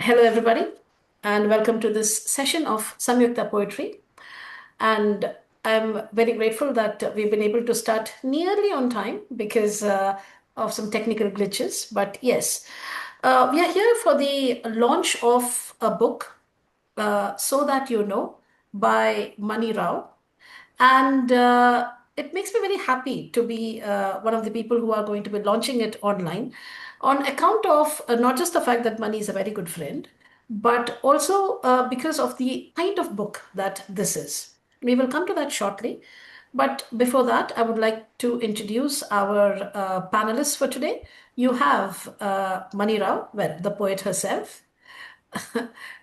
Hello, everybody, and welcome to this session of Samyukta Poetry. And I'm very grateful that we've been able to start nearly on time because of some technical glitches. But yes, we are here for the launch of a book, So That You Know, by Mani Rao. And it makes me very happy to be one of the people who are going to be launching it online on account of not just the fact that Mani is a very good friend, but also because of the kind of book that this is. We will come to that shortly. But before that, I would like to introduce our panelists for today. You have Mani Rao, well, the poet herself.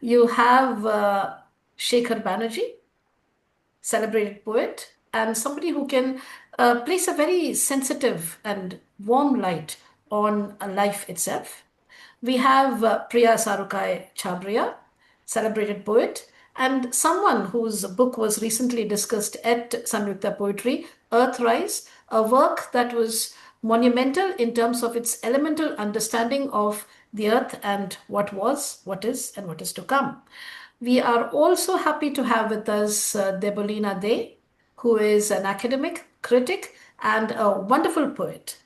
You have Shekhar Banerjee, celebrated poet, and somebody who can place a very sensitive and warm light on life itself. We have Priya Sarukai Chabria, celebrated poet, and someone whose book was recently discussed at Samyukta Poetry, Earthrise, a work that was monumental in terms of its elemental understanding of the earth and what was, what is, and what is to come. We are also happy to have with us Debolina Day, who is an academic, critic, and a wonderful poet.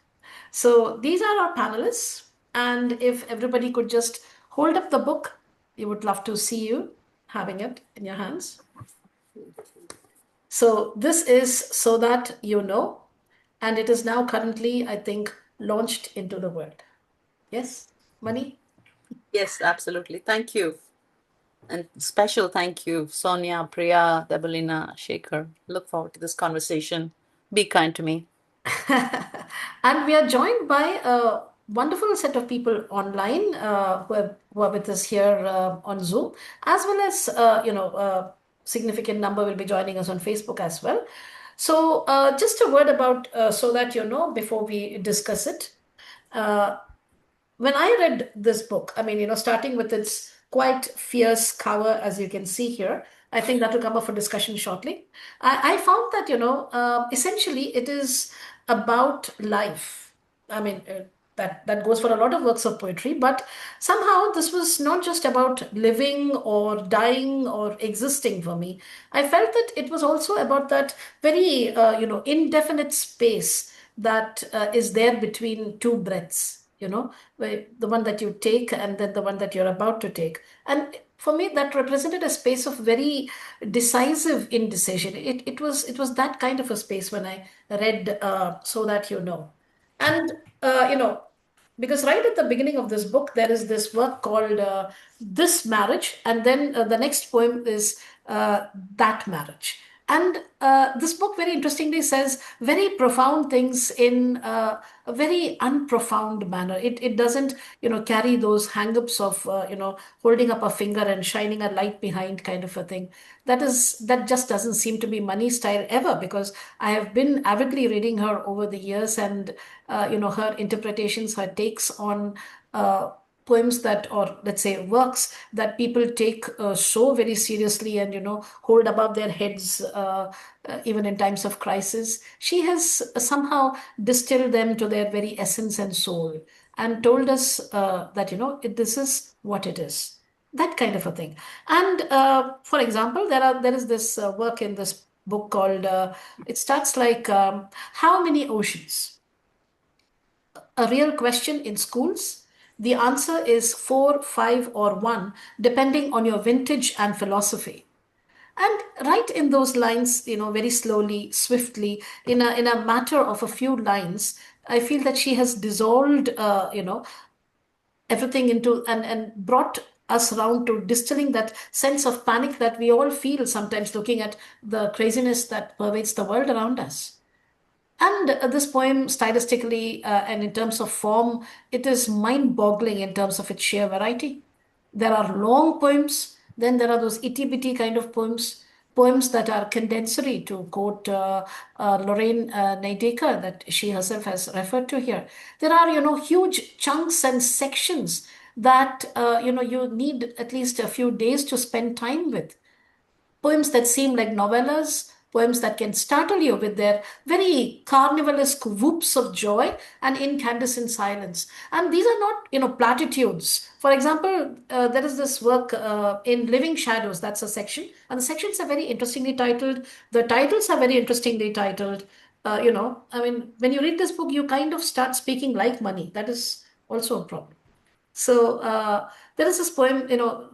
So these are our panelists. And if everybody could just hold up the book, we would love to see you having it in your hands. So this is So That You Know, and it is now currently, I think, launched into the world. Yes, Mani? Yes, absolutely. Thank you. And special thank you, Sonia, Priya, Debolina, Shekhar. Look forward to this conversation. Be kind to me. And we are joined by a wonderful set of people online who are with us here on Zoom, as well as, a significant number will be joining us on Facebook as well. So, just a word about So That You Know before we discuss it. Uh, when I read this book, I mean, starting with its quite fierce cover, as you can see here, I think that will come up for discussion shortly. I found that, essentially it is about life. I mean, that goes for a lot of works of poetry, but somehow this was not just about living or dying or existing for me. I felt that it was also about that very, indefinite space that is there between two breaths, the one that you take and then the one that you're about to take. And for me, that represented a space of very decisive indecision. It was that kind of a space when I read So That You Know. And, because right at the beginning of this book, there is this work called This Marriage, and then the next poem is That Marriage. And this book very interestingly says very profound things in a very unprofound manner. It doesn't, carry those hang-ups of, holding up a finger and shining a light behind kind of a thing. That just doesn't seem to be Money style ever, because I have been avidly reading her over the years, and, her interpretations, her takes on poems that, or let's say works that people take so very seriously and, hold above their heads even in times of crisis. She has somehow distilled them to their very essence and soul, and told us that, this is what it is, that kind of a thing. And for example, there is this work in this book called it starts like, how many oceans? A real question in schools? The answer is four, five, or one, depending on your vintage and philosophy. And right in those lines, very slowly, swiftly, in a matter of a few lines, I feel that she has dissolved, everything into, and brought us around to distilling that sense of panic that we all feel sometimes looking at the craziness that pervades the world around us. And this poem, stylistically and in terms of form, it is mind boggling in terms of its sheer variety. There are long poems, then there are those itty bitty kind of poems, poems that are condensory, to quote Lorraine Neidecker, that she herself has referred to here. There are, huge chunks and sections that, you need at least a few days to spend time with. Poems that seem like novellas, poems that can startle you with their very carnivalesque whoops of joy and incandescent silence. And these are not, platitudes. For example, there is this work in Living Shadows. That's a section, and the sections are very interestingly titled. The titles are very interestingly titled. I mean, when you read this book, you kind of start speaking like money. That is also a problem. So there is this poem,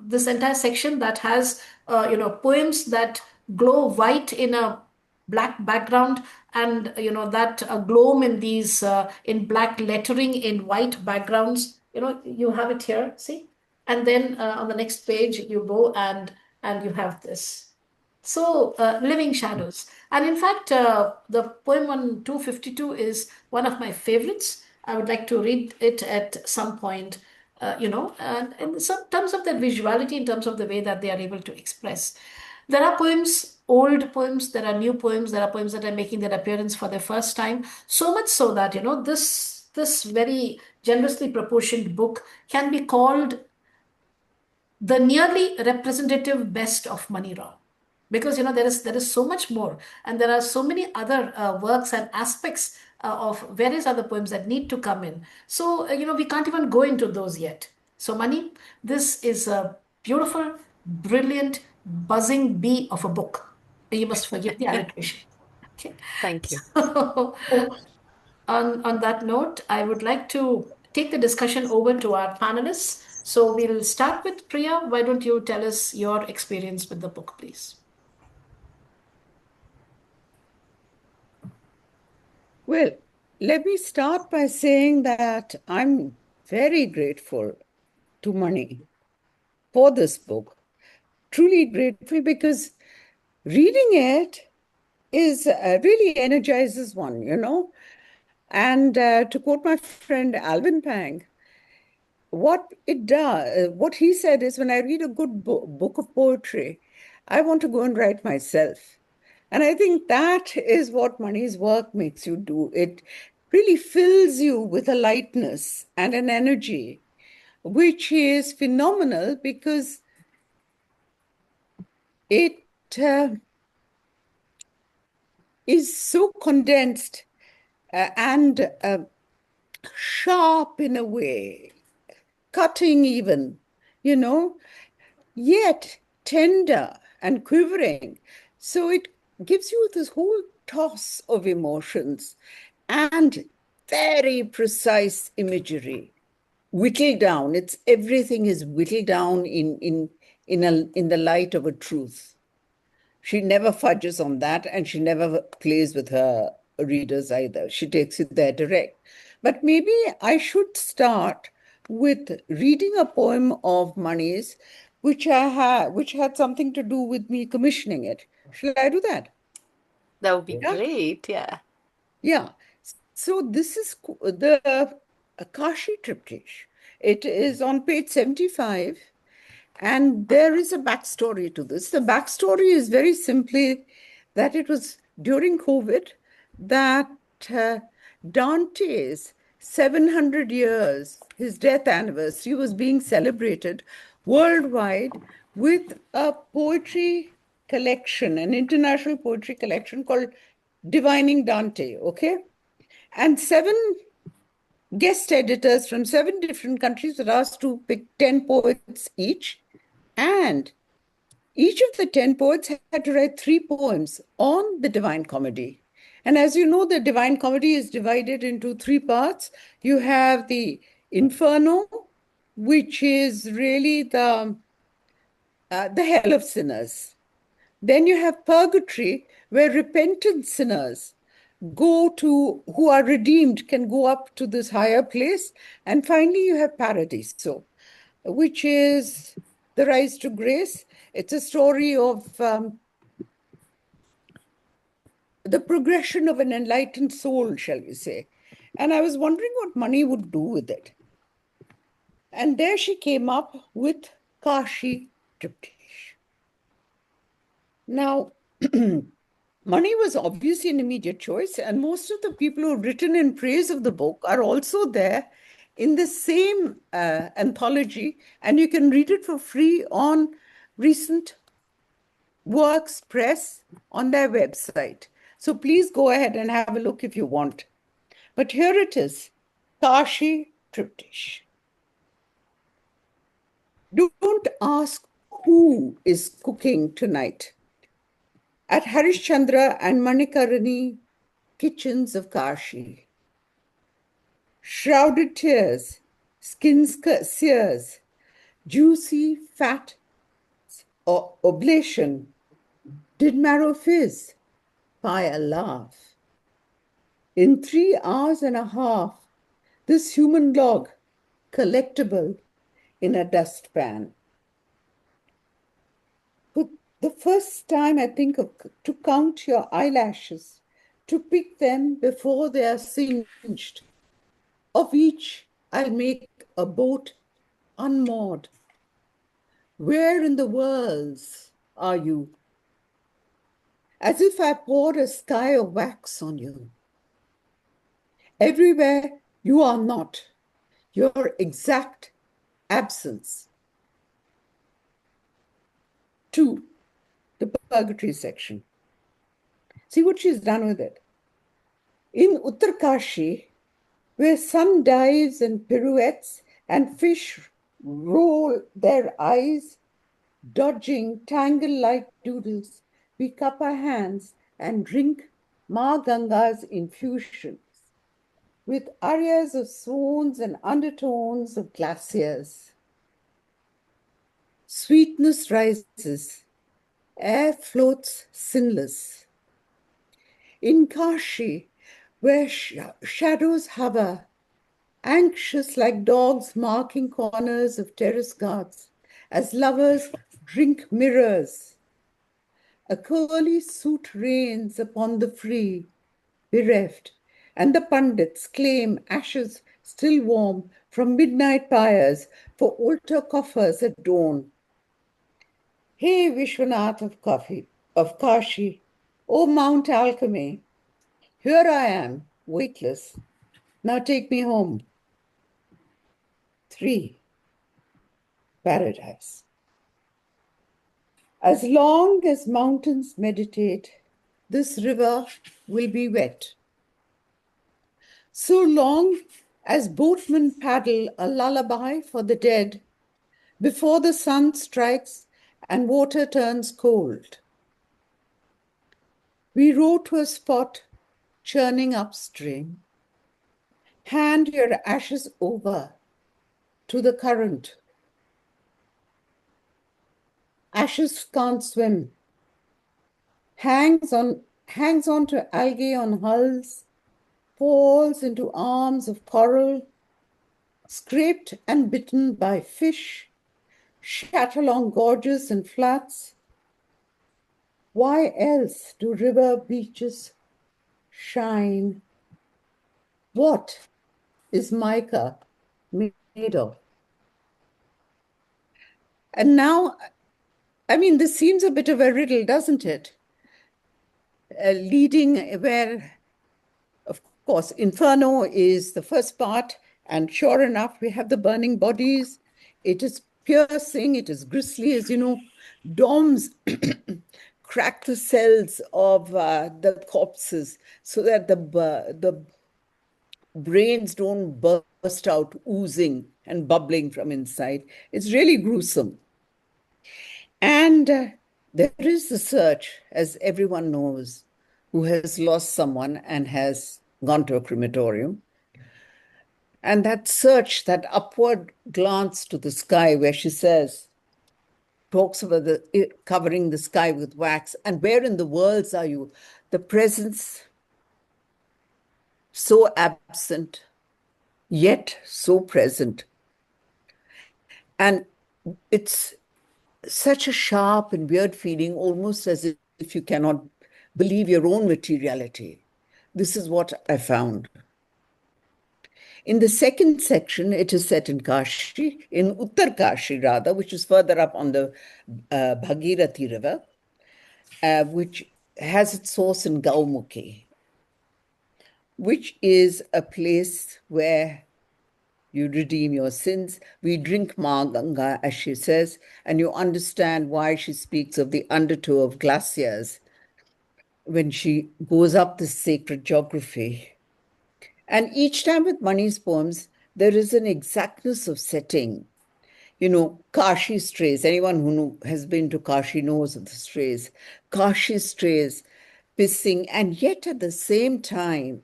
this entire section that has, poems that glow white in a black background, and that gloam in these in black lettering in white backgrounds. You have it here, see, and then on the next page you go and you have this. So, Living Shadows. And in fact, the poem on 252 is one of my favorites. I would like to read it at some point, and in some terms of the visuality, in terms of the way that they are able to express. There are poems, old poems, there are new poems, there are poems that are making their appearance for the first time. So much so that, this very generously proportioned book can be called the nearly representative best of Mani Rao, because there is so much more, and there are so many other works and aspects of various other poems that need to come in. So we can't even go into those yet. So Mani, this is a beautiful, brilliant, buzzing bee of a book. You must forgive the alliteration. Okay. Thank you. So, on that note, I would like to take the discussion over to our panelists. So we'll start with Priya. Why don't you tell us your experience with the book, please? Well, let me start by saying that I'm very grateful to Mani for this book. Truly grateful, because reading it is really energizes one, And to quote my friend Alvin Pang, what it does, what he said is, when I read a good book of poetry, I want to go and write myself. And I think that is what Mani's work makes you do. It really fills you with a lightness and an energy, which is phenomenal, because it uh, is so condensed and sharp in a way, cutting even, yet tender and quivering. So it gives you this whole toss of emotions and very precise imagery, whittled down. It's everything is whittled down in the light of a truth. She never fudges on that, and she never plays with her readers either. She takes it there direct. But maybe I should start with reading a poem of Mani's, which had something to do with me commissioning it. Shall I do that? That would be Yeah. great. Yeah. Yeah. So this is the Kashi Triptych. It is on page 75. And there is a backstory to this. The backstory is very simply that it was during COVID that Dante's 700 years, his death anniversary, was being celebrated worldwide with a poetry collection, an international poetry collection called Divining Dante, okay? And 7 guest editors from 7 different countries were asked to pick 10 poets each. And each of the 10 poets had to write 3 poems on the Divine Comedy. And as you know, the Divine Comedy is divided into 3 parts. You have the Inferno, which is really the hell of sinners. Then you have Purgatory, where repentant sinners who are redeemed, can go up to this higher place. And finally, you have Paradiso, which is the rise to grace. It's a story of the progression of an enlightened soul, shall we say. And I was wondering what Mani would do with it. And there she came up with Kashi Triptych. Now, Mani was obviously an immediate choice, and most of the people who've written in praise of the book are also there in the same anthology, and you can read it for free on recent Works Press on their website. So please go ahead and have a look if you want. But here it is, Kashi Triptych. Don't ask who is cooking tonight. At Harishchandra and Manikarani kitchens of Kashi, shrouded tears, skin sears, juicy fat or oblation, did marrow fizz, fire laugh. In 3 hours and a half, this human log, collectible in a dustpan. For the first time, I think of to count your eyelashes, to pick them before they are singed. Of each, I'll make a boat unmoored. Where in the worlds are you? As if I poured a sky of wax on you. Everywhere you are not, your exact absence. 2, the purgatory section. See what she's done with it. In Uttarkashi, where sun dives and pirouettes and fish roll their eyes, dodging tangle-like doodles, we cup our hands and drink Ma Ganga's infusions with arias of swans and undertones of glaciers. Sweetness rises, air floats sinless. In Kashi, where shadows hover, anxious like dogs marking corners of terrace guards, as lovers drink mirrors, a curly suit reigns upon the free, bereft, and the pundits claim ashes still warm from midnight pyres for altar coffers at dawn. Hey Vishwanath of Kashi, O Mount Alchemy, here I am, weightless. Now take me home. 3, paradise. As long as mountains meditate, this river will be wet. So long as boatmen paddle a lullaby for the dead before the sun strikes and water turns cold. We row to a spot churning upstream. Hand your ashes over to the current. Ashes can't swim. Hangs on to algae on hulls, falls into arms of coral, scraped and bitten by fish, shat along gorges and flats. Why else do river beaches shine? What is mica made of? And now, this seems a bit of a riddle, doesn't it? Leading where, of course, Inferno is the first part, and sure enough, we have the burning bodies. It is piercing, it is grisly, as you know. Doms crack the cells of the corpses so that the brains don't burst out oozing and bubbling from inside. It's really gruesome. And there is the search, as everyone knows, who has lost someone and has gone to a crematorium. And that search, that upward glance to the sky where she talks about covering the sky with wax, and where in the worlds are you? The presence so absent, yet so present. And it's such a sharp and weird feeling, almost as if you cannot believe your own materiality. This is what I found. In the second section, it is set in Kashi, in Uttar Kashi rather, which is further up on the Bhagirathi river, which has its source in Gaumukhi, which is a place where You redeem your sins. We drink Ma Ganga, as she says, and you understand why she speaks of the undertow of glaciers when she goes up this sacred geography. And each time with Mani's poems, there is an exactness of setting. You know, Kashi strays, anyone who has been to Kashi knows of the strays. Kashi strays, pissing, and yet at the same time,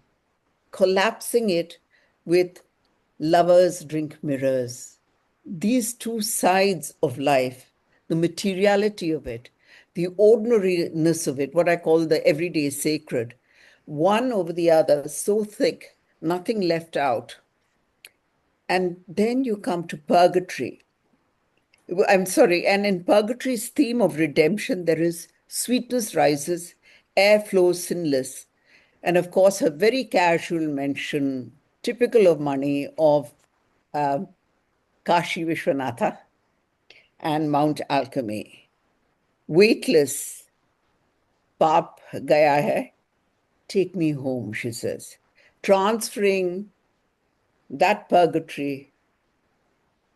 collapsing it with lovers drink mirrors. These two sides of life, the materiality of it, the ordinariness of it, what I call the everyday sacred, one over the other, so thick, nothing left out. And then you come to purgatory. I'm sorry, and in purgatory's theme of redemption, there is sweetness rises, air flows sinless. And of course, a very casual mention, typical of Mani, of Kashi Vishwanatha and Mount Alchemy. Weightless, paap gaya hai, take me home, she says, transferring that purgatory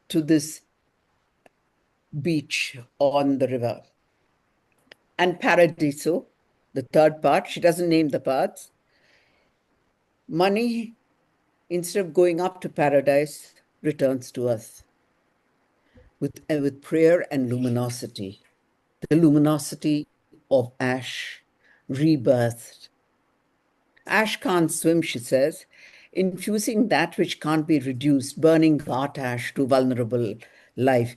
to this beach on the river. And Paradiso, the third part, she doesn't name the parts. Mani, instead of going up to paradise, returns to earth with prayer and luminosity. The luminosity of ash, rebirthed. Ash can't swim, she says, infusing that which can't be reduced, burning heart ash to vulnerable life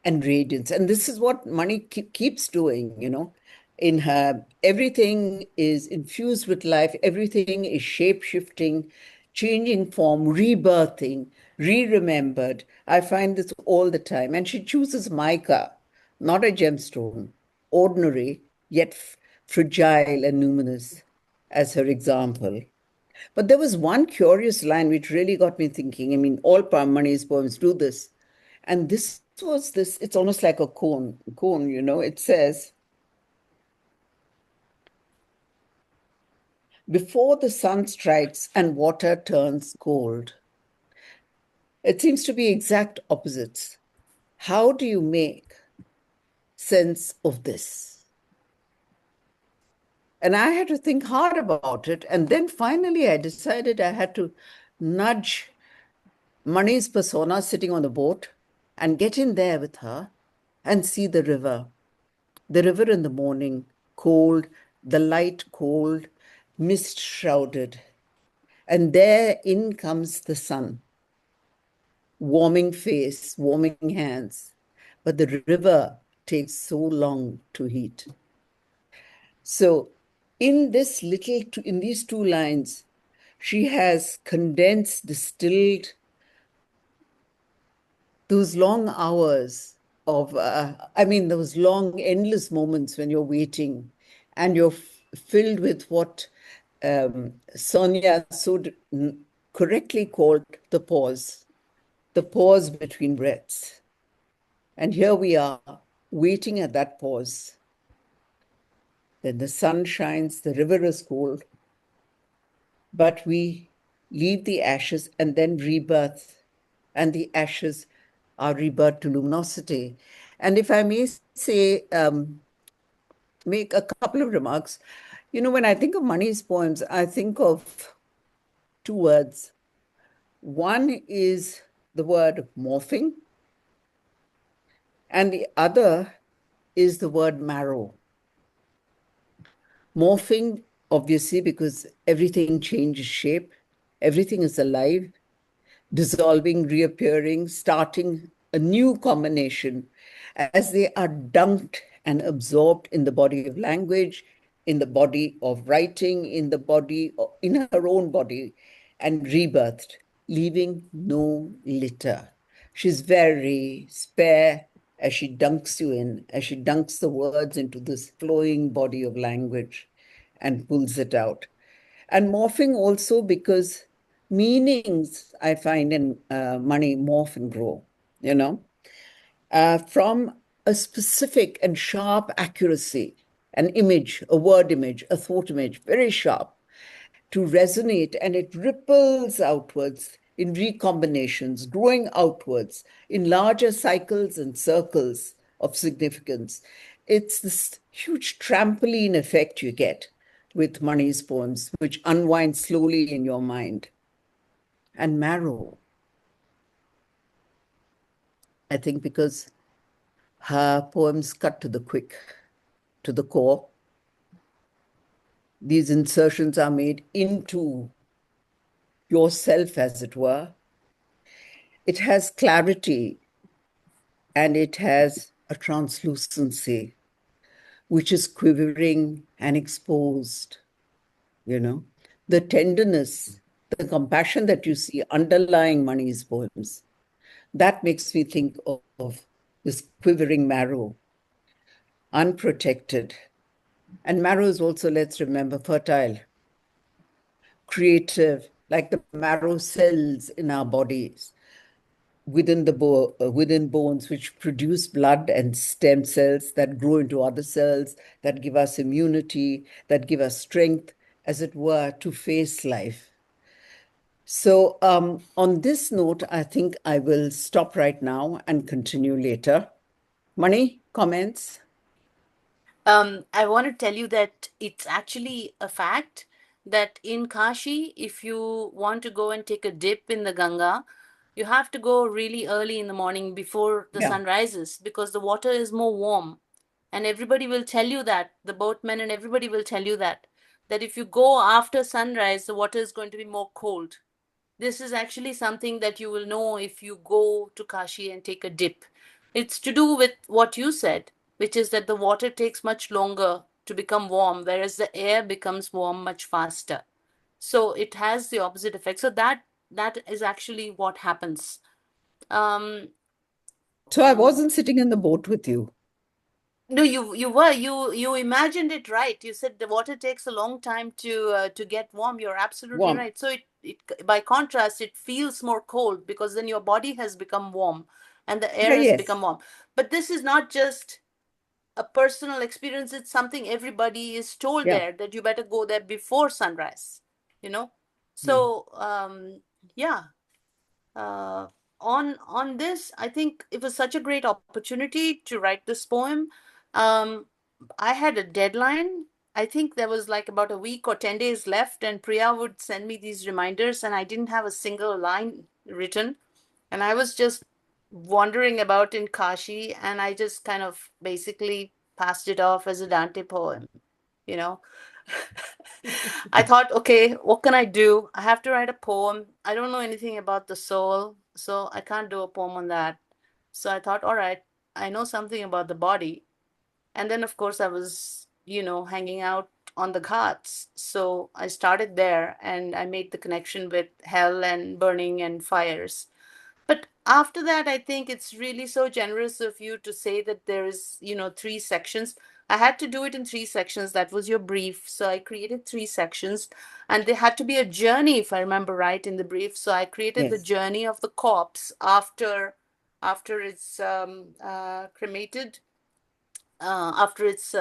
and radiance. And this is what Mani keeps doing, you know. In her, everything is infused with life, everything is shape-shifting, changing form, rebirthing, re-remembered. I find this all the time. And she chooses mica, not a gemstone, ordinary, yet fragile and luminous, as her example. But there was one curious line which really got me thinking. I mean, all Mani's poems do this. And this was this, it's almost like a cone, you know. It says, before the sun strikes and water turns cold. It seems to be exact opposites. How do you make sense of this? And I had to think hard about it. And then finally, I decided I had to nudge Mani's persona sitting on the boat and get in there with her and see the river. The river in the morning, cold, the light cold, mist shrouded. And there in comes the sun, warming face, warming hands. But the river takes so long to heat. So in these two lines, she has condensed, distilled those long hours of, those long, endless moments when you're waiting and you're filled with what Sonia so correctly called the pause between breaths. And here we are, waiting at that pause. Then the sun shines, the river is cold, but we leave the ashes and then rebirth, and the ashes are rebirth to luminosity. And if I may say, make a couple of remarks, you know, when I think of Mani's poems, I think of two words. One is the word morphing, and the other is the word marrow. Morphing, obviously, because everything changes shape, everything is alive, dissolving, reappearing, starting a new combination as they are dunked and absorbed in the body of language, in the body of writing, in her own body, and rebirthed, leaving no litter. She's very spare as she dunks you in, as she dunks the words into this flowing body of language and pulls it out. And morphing also because meanings, I find in Mani, morph and grow, you know, from a specific and sharp accuracy, an image, a word image, a thought image, very sharp, to resonate, and it ripples outwards. in recombinations, growing outwards in larger cycles and circles of significance. It's this huge trampoline effect you get with Mani's poems, which unwind slowly in your mind. And Marrow, I think because her poems cut to the quick, to the core. These insertions are made into yourself, as it were. It has clarity and it has a translucency, which is quivering and exposed, you know. The tenderness, the compassion that you see underlying Mani's poems, that makes me think of this quivering marrow, unprotected. And marrow is also, let's remember, fertile, creative, like the marrow cells in our bodies within within bones, which produce blood and stem cells that grow into other cells that give us immunity, that give us strength, as it were, to face life. So on this note, I think I will stop right now and continue later. Mani, comments? I want to tell you that it's actually a fact that in Kashi, if you want to go and take a dip in the Ganga, you have to go really early in the morning before the Yeah. sun rises because the water is more warm. And everybody will tell you that, the boatmen and everybody will tell you that if you go after sunrise, the water is going to be more cold. This is actually something that you will know if you go to Kashi and take a dip. It's to do with what you said, which is that the water takes much longer to become warm, whereas the air becomes warm much faster. So it has the opposite effect. So that is actually what happens. Um, So I wasn't sitting in the boat with you. No, you imagined it right. You said the water takes a long time to get warm. You're absolutely Warm. right. So it by contrast, it feels more cold because then your body has become warm and the air Yeah, has yes. become warm. But this is not just a personal experience. It's something everybody is told Yeah. there that you better go there before sunrise, you know? Mm. So yeah. Uh, on this, I think it was such a great opportunity to write this poem. Um, I had a deadline. I think there was like about a week or 10 days left, and Priya would send me these reminders, and I didn't have a single line written. And I was just wandering about in Kashi, and I just kind of basically passed it off as a Dante poem, you know. I thought, okay, what can I do? I have to write a poem. I don't know anything about the soul, so I can't do a poem on that. So I thought, all right, I know something about the body. And then, of course, I was, hanging out on the ghats. So I started there and I made the connection with hell and burning and fires. But after that, I think it's really so generous of you to say that there is, three sections. I had to do it in three sections. That was your brief. So I created three sections, and there had to be a journey, if I remember right, in the brief. So I created the Yes. journey of the corpse after it's cremated, after it's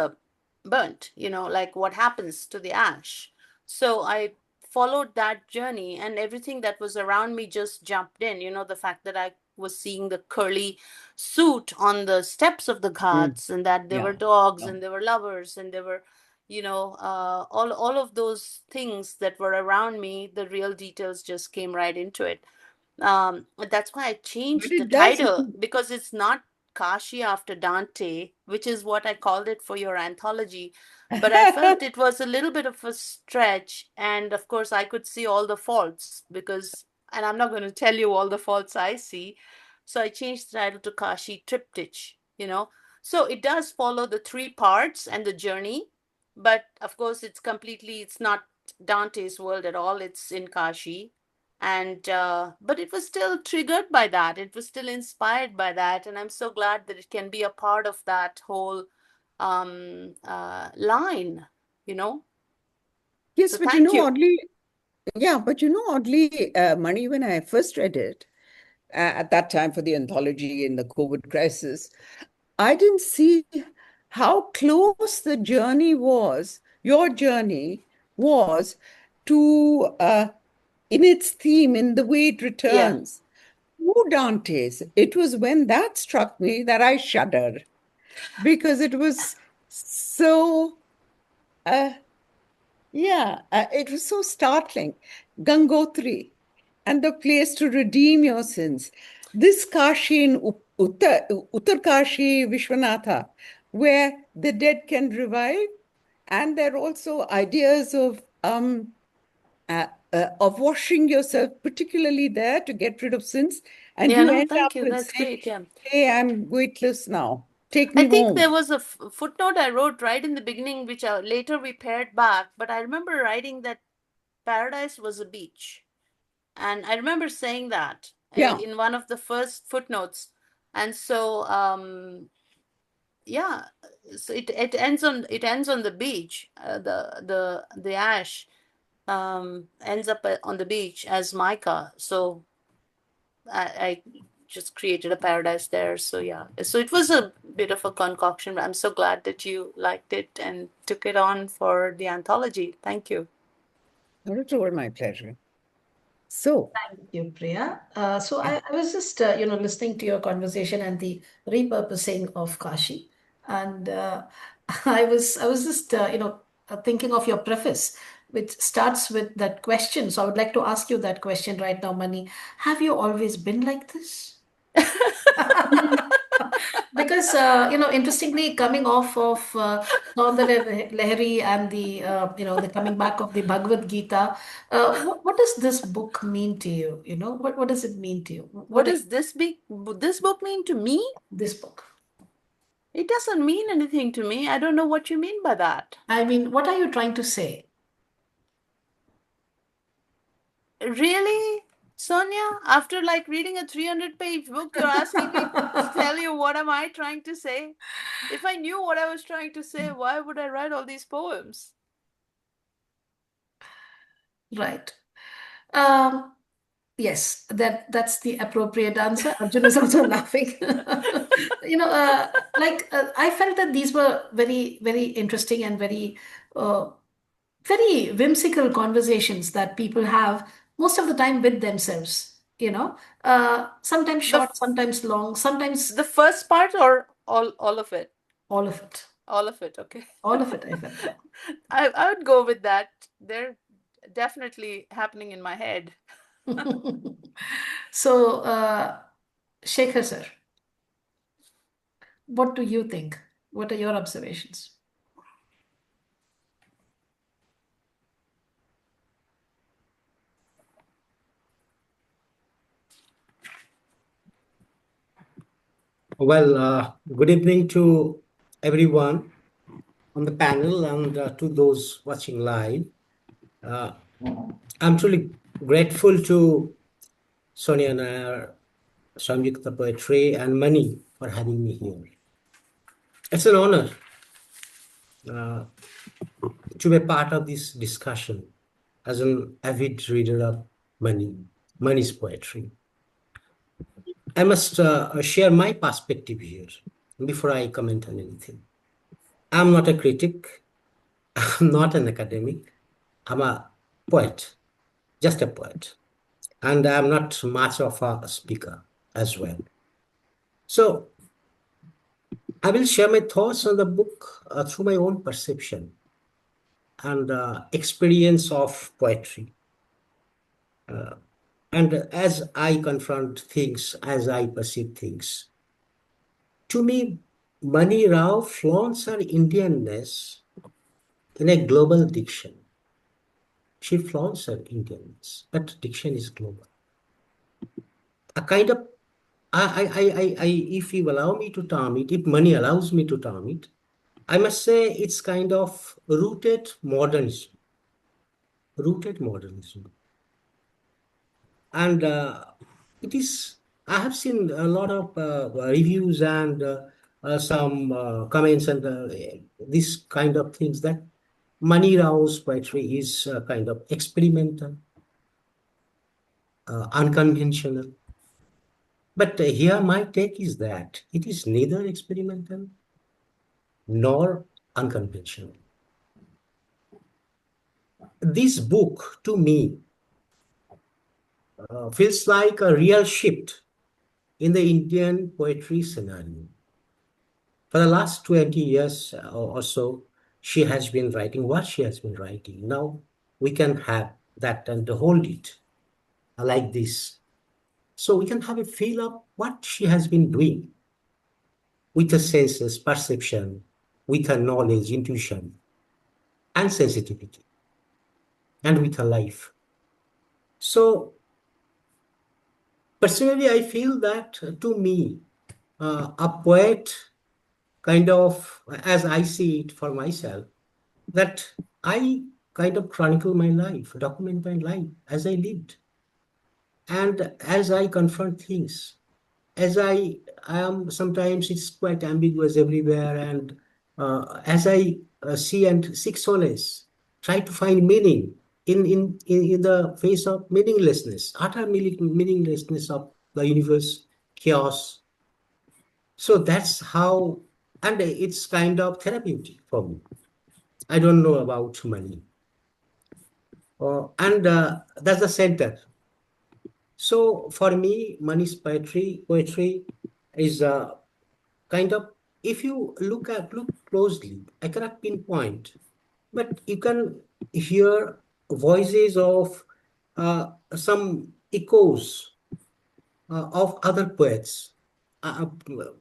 burnt, like what happens to the ash. So I followed that journey, and everything that was around me just jumped in. The fact that I was seeing the curly suit on the steps of the Mm. ghats, and that there were Yeah. dogs Yeah. and there were lovers and there were all of those things that were around me. The real details just came right into it. But that's why I But changed the it does title, mean, because it's not Kashi after Dante, which is what I called it for your anthology. But I felt it was a little bit of a stretch. And of course, I could see all the faults and I'm not going to tell you all the faults I see. So I changed the title to Kashi Triptych. So it does follow the three parts and the journey. But of course, it's not Dante's world at all. It's in Kashi. And but it was still triggered by that, it was still inspired by that, and I'm so glad that it can be a part of that whole line, you know yes, so but thank you. oddly, yeah, but oddly, Mani, when I first read it at that time for the anthology in the COVID crisis, I didn't see how close the journey was, your journey was to in its theme, in the way it Yeah. returns. Who Dante's? It was when that struck me that I shuddered because it was so, uh, it was so startling. Gangotri and the place to redeem your sins. This Kashi in Uttar Kashi Vishwanatha, where the dead can revive, and there are also ideas of washing yourself, particularly there to get rid of sins, and Yeah, you no, end thank up you. with That's saying, great. Yeah. "Hey, I'm weightless now. Take I me think there home." was a footnote I wrote right in the beginning, which later we pared back, but I remember writing that paradise was a beach. And I remember saying that Yeah, in one of the first footnotes. And so, yeah, so it ends on the beach. The ash ends up on the beach as mica. So I just created a paradise there. So yeah, so it was a bit of a concoction, but I'm so glad that you liked it and took it on for the anthology. Thank you. not at all my pleasure. So, Thank you, Priya. So I was just, listening to your conversation and the repurposing of Kashi, and I was just, thinking of your preface, which starts with that question. So I would like to ask you that question right now, Mani. Have you always been like this? Because interestingly, coming off of Saundarya Lahari and the coming back of the Bhagavad Gita, what does this book mean to you? What does it mean to you? What does this book mean to me? This book? It doesn't mean anything to me. I don't know what you mean by that. I mean, what are you trying to say? Really, Sonia? After like reading a 300-page book, you're asking me to tell you what am I trying to say? If I knew what I was trying to say, why would I write all these poems? Right. Um, yes, that's the appropriate answer. Arjun is also laughing. I felt that these were very, very interesting and uh, very whimsical conversations that people have most of the time with themselves. Sometimes The short, sometimes long, sometimes the first part or all of it? all of it. All of it, okay. All of it, I felt that. I would go with that. They're definitely happening in my head. So, Shekhar sir, what do you think? What are your observations? Well, good evening to everyone on the panel and to those watching live. I'm truly grateful to Sonia Nair, Samyukta Poetry, and Mani for having me here. It's an honor to be part of this discussion as an avid reader of Mani's poetry. I must share my perspective here before I comment on anything. I'm not a critic. I'm not an academic. I'm a poet, just a poet. And I'm not much of a speaker as well. So I will share my thoughts on the book through my own perception and experience of poetry. And as I confront things, as I perceive things, to me, Mani Rao flaunts her Indianness in a global diction. She flaunts her Indianness, but diction is global. A kind of, if you allow me to term it, if Mani allows me to term it, I must say it's kind of rooted modernism. And it is, I have seen a lot of reviews and some comments and this kind of things that Mani Rao's poetry is kind of experimental, unconventional. But here my take is that it is neither experimental nor unconventional. This book, to me, feels like a real shift in the Indian poetry scenario. For the last 20 years or so, she has been writing what she has been writing. Now we can have that and hold it like this. So we can have a feel of what she has been doing with her senses, perception, with her knowledge, intuition, and sensitivity, and with her life. So personally, I feel that to me, a poet kind of, as I see it for myself, that I kind of chronicle my life, document my life as I lived, and as I confront things, as I am sometimes it's quite ambiguous everywhere, and as I see and seek solace, try to find meaning in the face of meaninglessness, utter meaninglessness of the universe, chaos. So that's how, and it's kind of therapeutic for me. I don't know about money. And that's the center. So for me, Mani's poetry is kind of, if you look closely, I cannot pinpoint, but you can hear voices of some echoes of other poets.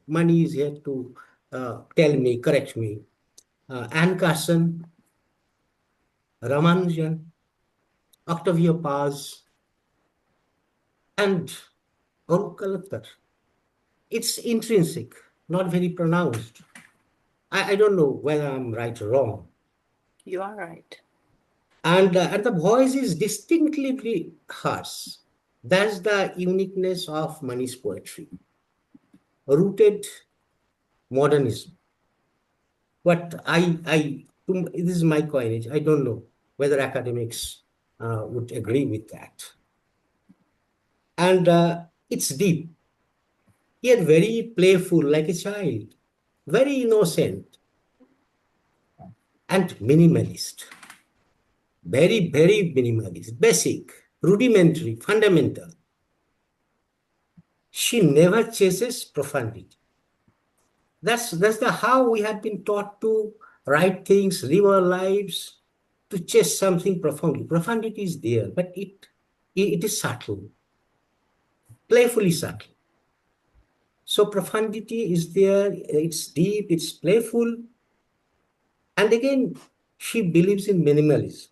Mani is here to tell me, correct me. Anne Carson, Ramanujan, Octavio Paz, and Orkalatar. It's intrinsic, not very pronounced. I don't know whether I'm right or wrong. You are right. And the voice is distinctly hers. That's the uniqueness of Mani's poetry. Rooted modernism. What this is my coinage. I don't know whether academics would agree with that. And it's deep, yet very playful, like a child, very innocent, and minimalist. Very, very minimalist, basic, rudimentary, fundamental. She never chases profundity. That's the how we have been taught to write things, live our lives, to chase something profoundly. Profundity is there, but it is subtle, playfully subtle. So profundity is there, it's deep, it's playful. And again, she believes in minimalism.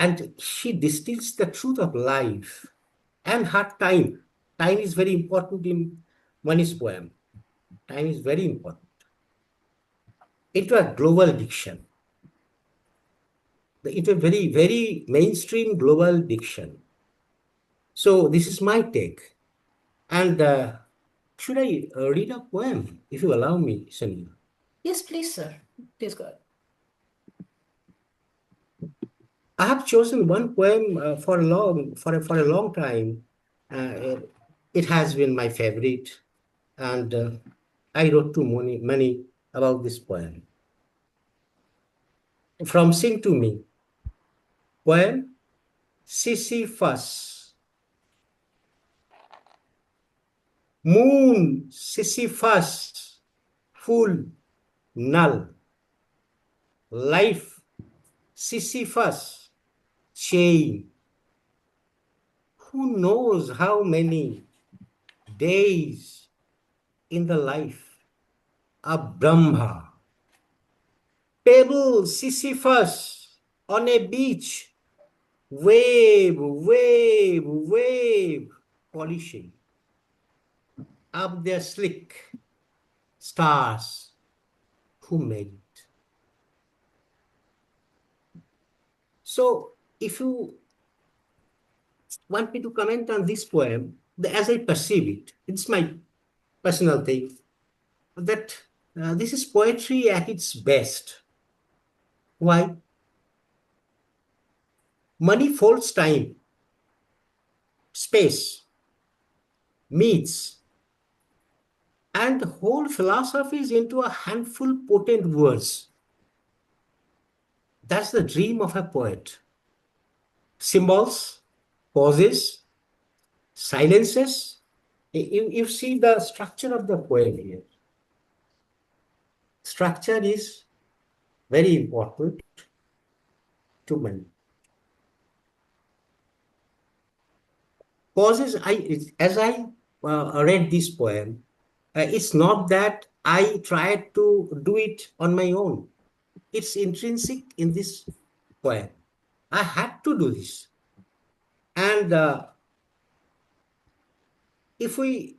And she distills the truth of life and her time. Time is very important in Mani's poem. Time is very important. Into a global diction, into a very, very mainstream global diction. So this is my take. And should I read a poem, if you allow me, Sonia? Yes, please, sir. Please go ahead. I have chosen one poem for a long time. It has been my favorite, and I wrote to Mani about this poem. From Sing to Me, poem Sisyphus. Moon, Sisyphus, full, null. Life, Sisyphus, chain. Who knows how many days in the life of Brahma? Pebble, Sisyphus, on a beach, wave, wave, wave, polishing up their slick stars. Who made it? So if you want me to comment on this poem, as I perceive it, it's my personal thing, that this is poetry at its best. Why? Money folds time, space, meets, and whole philosophies into a handful potent words. That's the dream of a poet. Symbols, pauses, silences. You see the structure of the poem here. Structure is very important to Mani. Pauses, as I read this poem, it's not that I tried to do it on my own. It's intrinsic in this poem. I had to do this. And if we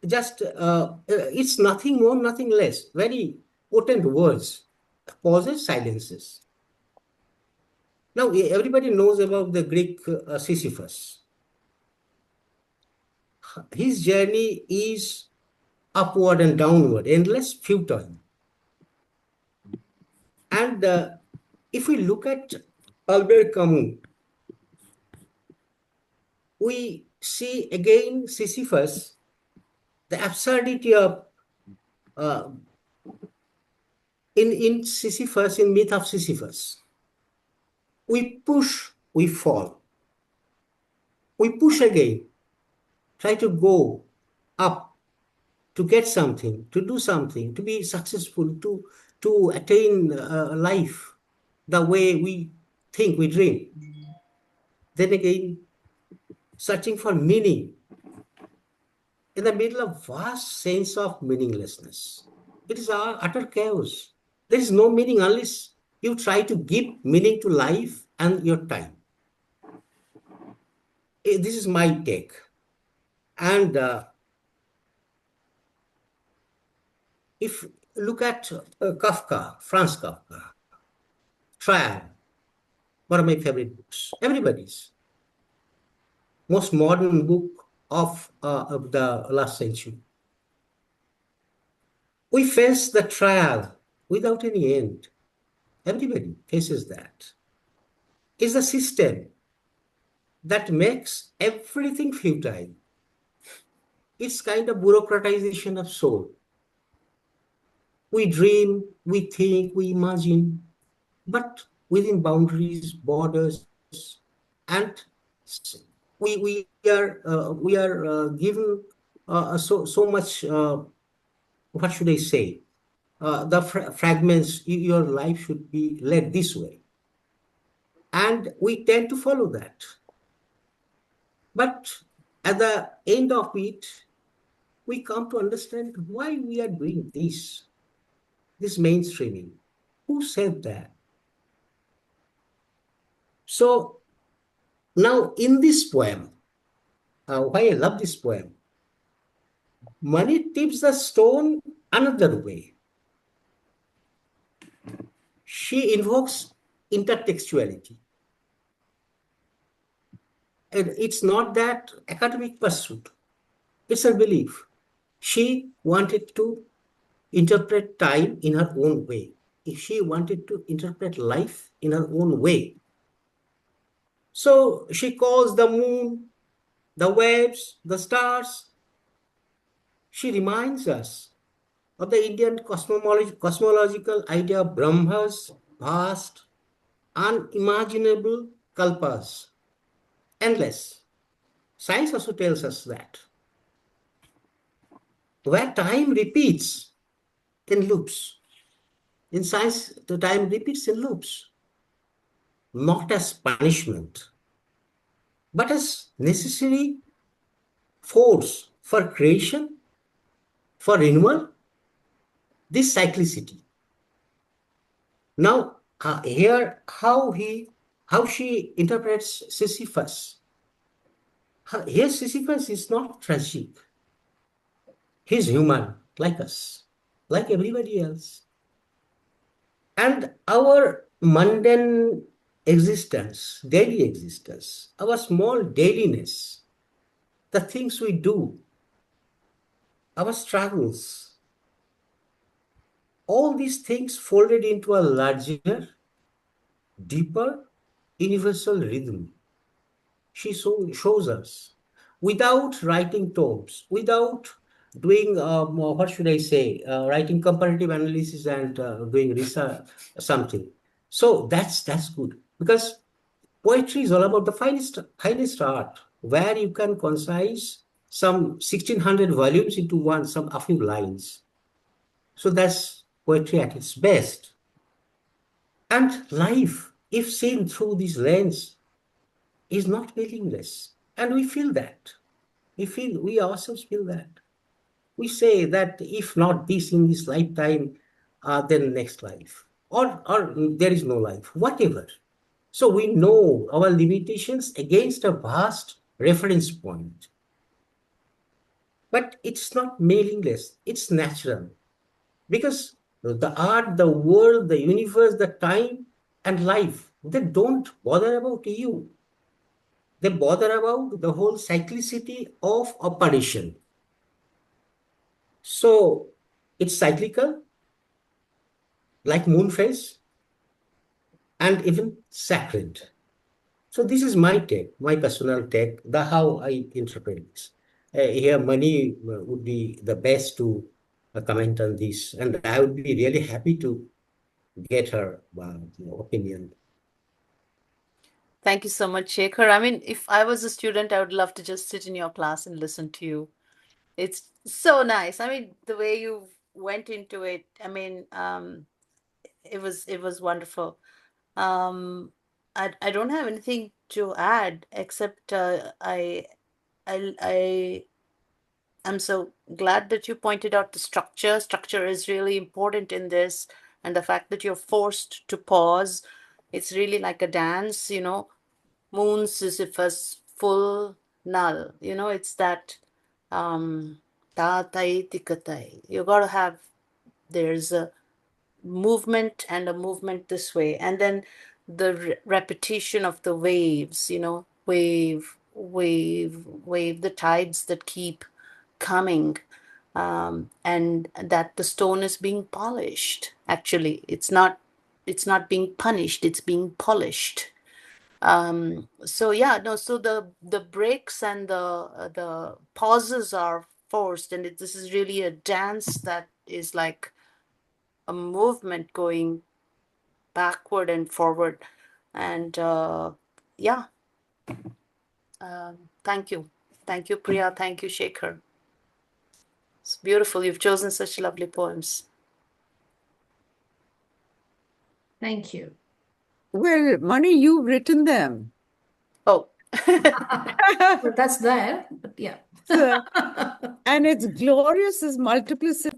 just, it's nothing more, nothing less. Very potent words. Pauses, silences. Now, everybody knows about the Greek Sisyphus. His journey is upward and downward, endless, futile. And if we look at Albert Camus, we see again Sisyphus, the absurdity of in Sisyphus, in myth of Sisyphus. We push, we fall. We push again, try to go up, to get something, to do something, to be successful, to attain life the way we think, we dream. Then again, searching for meaning in the middle of vast sense of meaninglessness. It is our utter chaos. There is no meaning unless you try to give meaning to life and your time. This is my take. And if you look at Kafka, Franz Kafka, Trial, one of my favorite books, everybody's most modern book of the last century. We face the trial without any end. Everybody faces that. It's the system that makes everything futile. It's kind of bureaucratization of soul. We dream, we think, we imagine, but within boundaries, borders, and we are given so much. What should I say? The fragments. Your life should be led this way, and we tend to follow that. But at the end of it, we come to understand why we are doing this mainstreaming. Who said that? So now in this poem, why I love this poem, Mani tips the stone another way. She invokes intertextuality. And it's not that academic pursuit. It's a belief. She wanted to interpret time in her own way. If she wanted to interpret life in her own way. So she calls the moon, the waves, the stars. She reminds us of the Indian cosmological idea of Brahmas, vast, unimaginable kalpas, endless. Science also tells us that. Where time repeats in loops. In science, the time repeats in loops. Not as punishment, but as necessary force for creation, for renewal, this cyclicity. Now, here, how she interprets Sisyphus. Here, Sisyphus is not tragic. He's human, like us, like everybody else. And our mundane existence, daily existence, our small dailiness, the things we do, our struggles, all these things folded into a larger, deeper, universal rhythm. She shows us without writing tomes, without doing, what should I say, writing comparative analysis and doing research, something. So that's good, because Poetry is all about the finest art, where you can concise some 1600 volumes into a few lines. So that's poetry at its best. And life, if seen through this lens, is not meaningless. And we feel that. We ourselves feel that. We say that if not this in this lifetime, then next life. Or there is no life, whatever. So we know our limitations against a vast reference point. But it's not meaningless, it's natural. Because the art, the world, the universe, the time, and life, they don't bother about you. They bother about the whole cyclicity of operation. So it's cyclical, like moon phase, and even sacred. So this is my take, my personal take, the how I interpret this. Here, Mani would be the best to comment on this, and I would be really happy to get her opinion. Thank you so much, Shekhar. I mean, if I was a student, I would love to just sit in your class and listen to you. It's so nice. I mean, the way you went into it, I mean, it was wonderful. I don't have anything to add except I I'm so glad that you pointed out the structure. Structure is really important in this, and the fact that you're forced to pause. It's really like a dance, Moon Sisyphus, full null. It's that ta tai tikatai. You gotta have there's a movement and a movement this way, and then the repetition of the waves, wave, wave, wave, the tides that keep coming, and that the stone is being polished. Actually, it's not being punished, it's being polished. So yeah, no, so the breaks and the pauses are forced, and this is really a dance that is like a movement going backward and forward. And yeah, thank you. Thank you, Priya. Thank you, Shekhar. It's beautiful. You've chosen such lovely poems. Thank you. Well, Mani, you've written them. Oh, Well, that's there, but yeah. So, and it's glorious, this multiplicity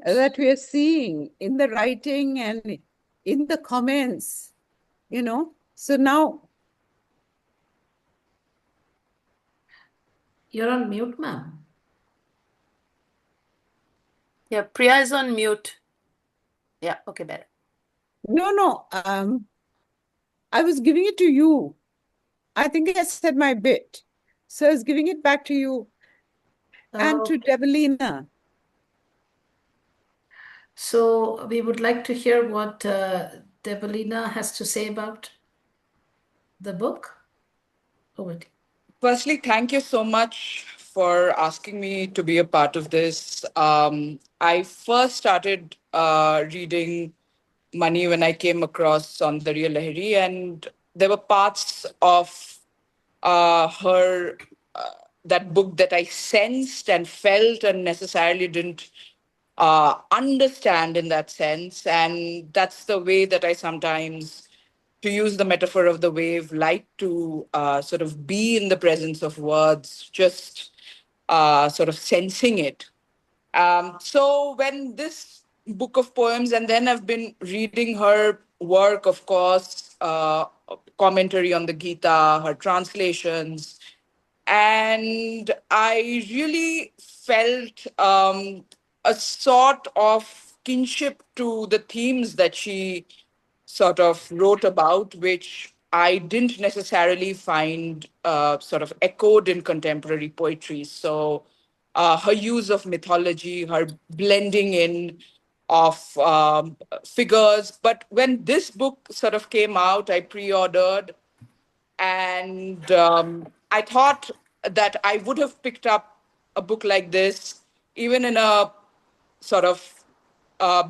that we are seeing in the writing and in the comments, So now, You're on mute, ma'am. yeah, Priya is on mute. Yeah, okay, better. no, I was giving it to you. I think I said my bit. So I was giving it back to you and to Develina. So we would like to hear what Debalina has to say about the book. Over to you. Firstly, thank you so much for asking me to be a part of this. I first started reading Mani when I came across Saundarya Lahari, and there were parts of her that book that I sensed and felt and necessarily didn't understand in that sense. And that's the way that I sometimes, to use the metaphor of the wave, like to sort of be in the presence of words, just sort of sensing it. So when this book of poems, and then I've been reading her work, of course, commentary on the Gita, her translations, and I really felt a sort of kinship to the themes that she sort of wrote about, which I didn't necessarily find sort of echoed in contemporary poetry. So her use of mythology, her blending in of figures. But when this book sort of came out, I pre-ordered, and I thought that I would have picked up a book like this even in a sort of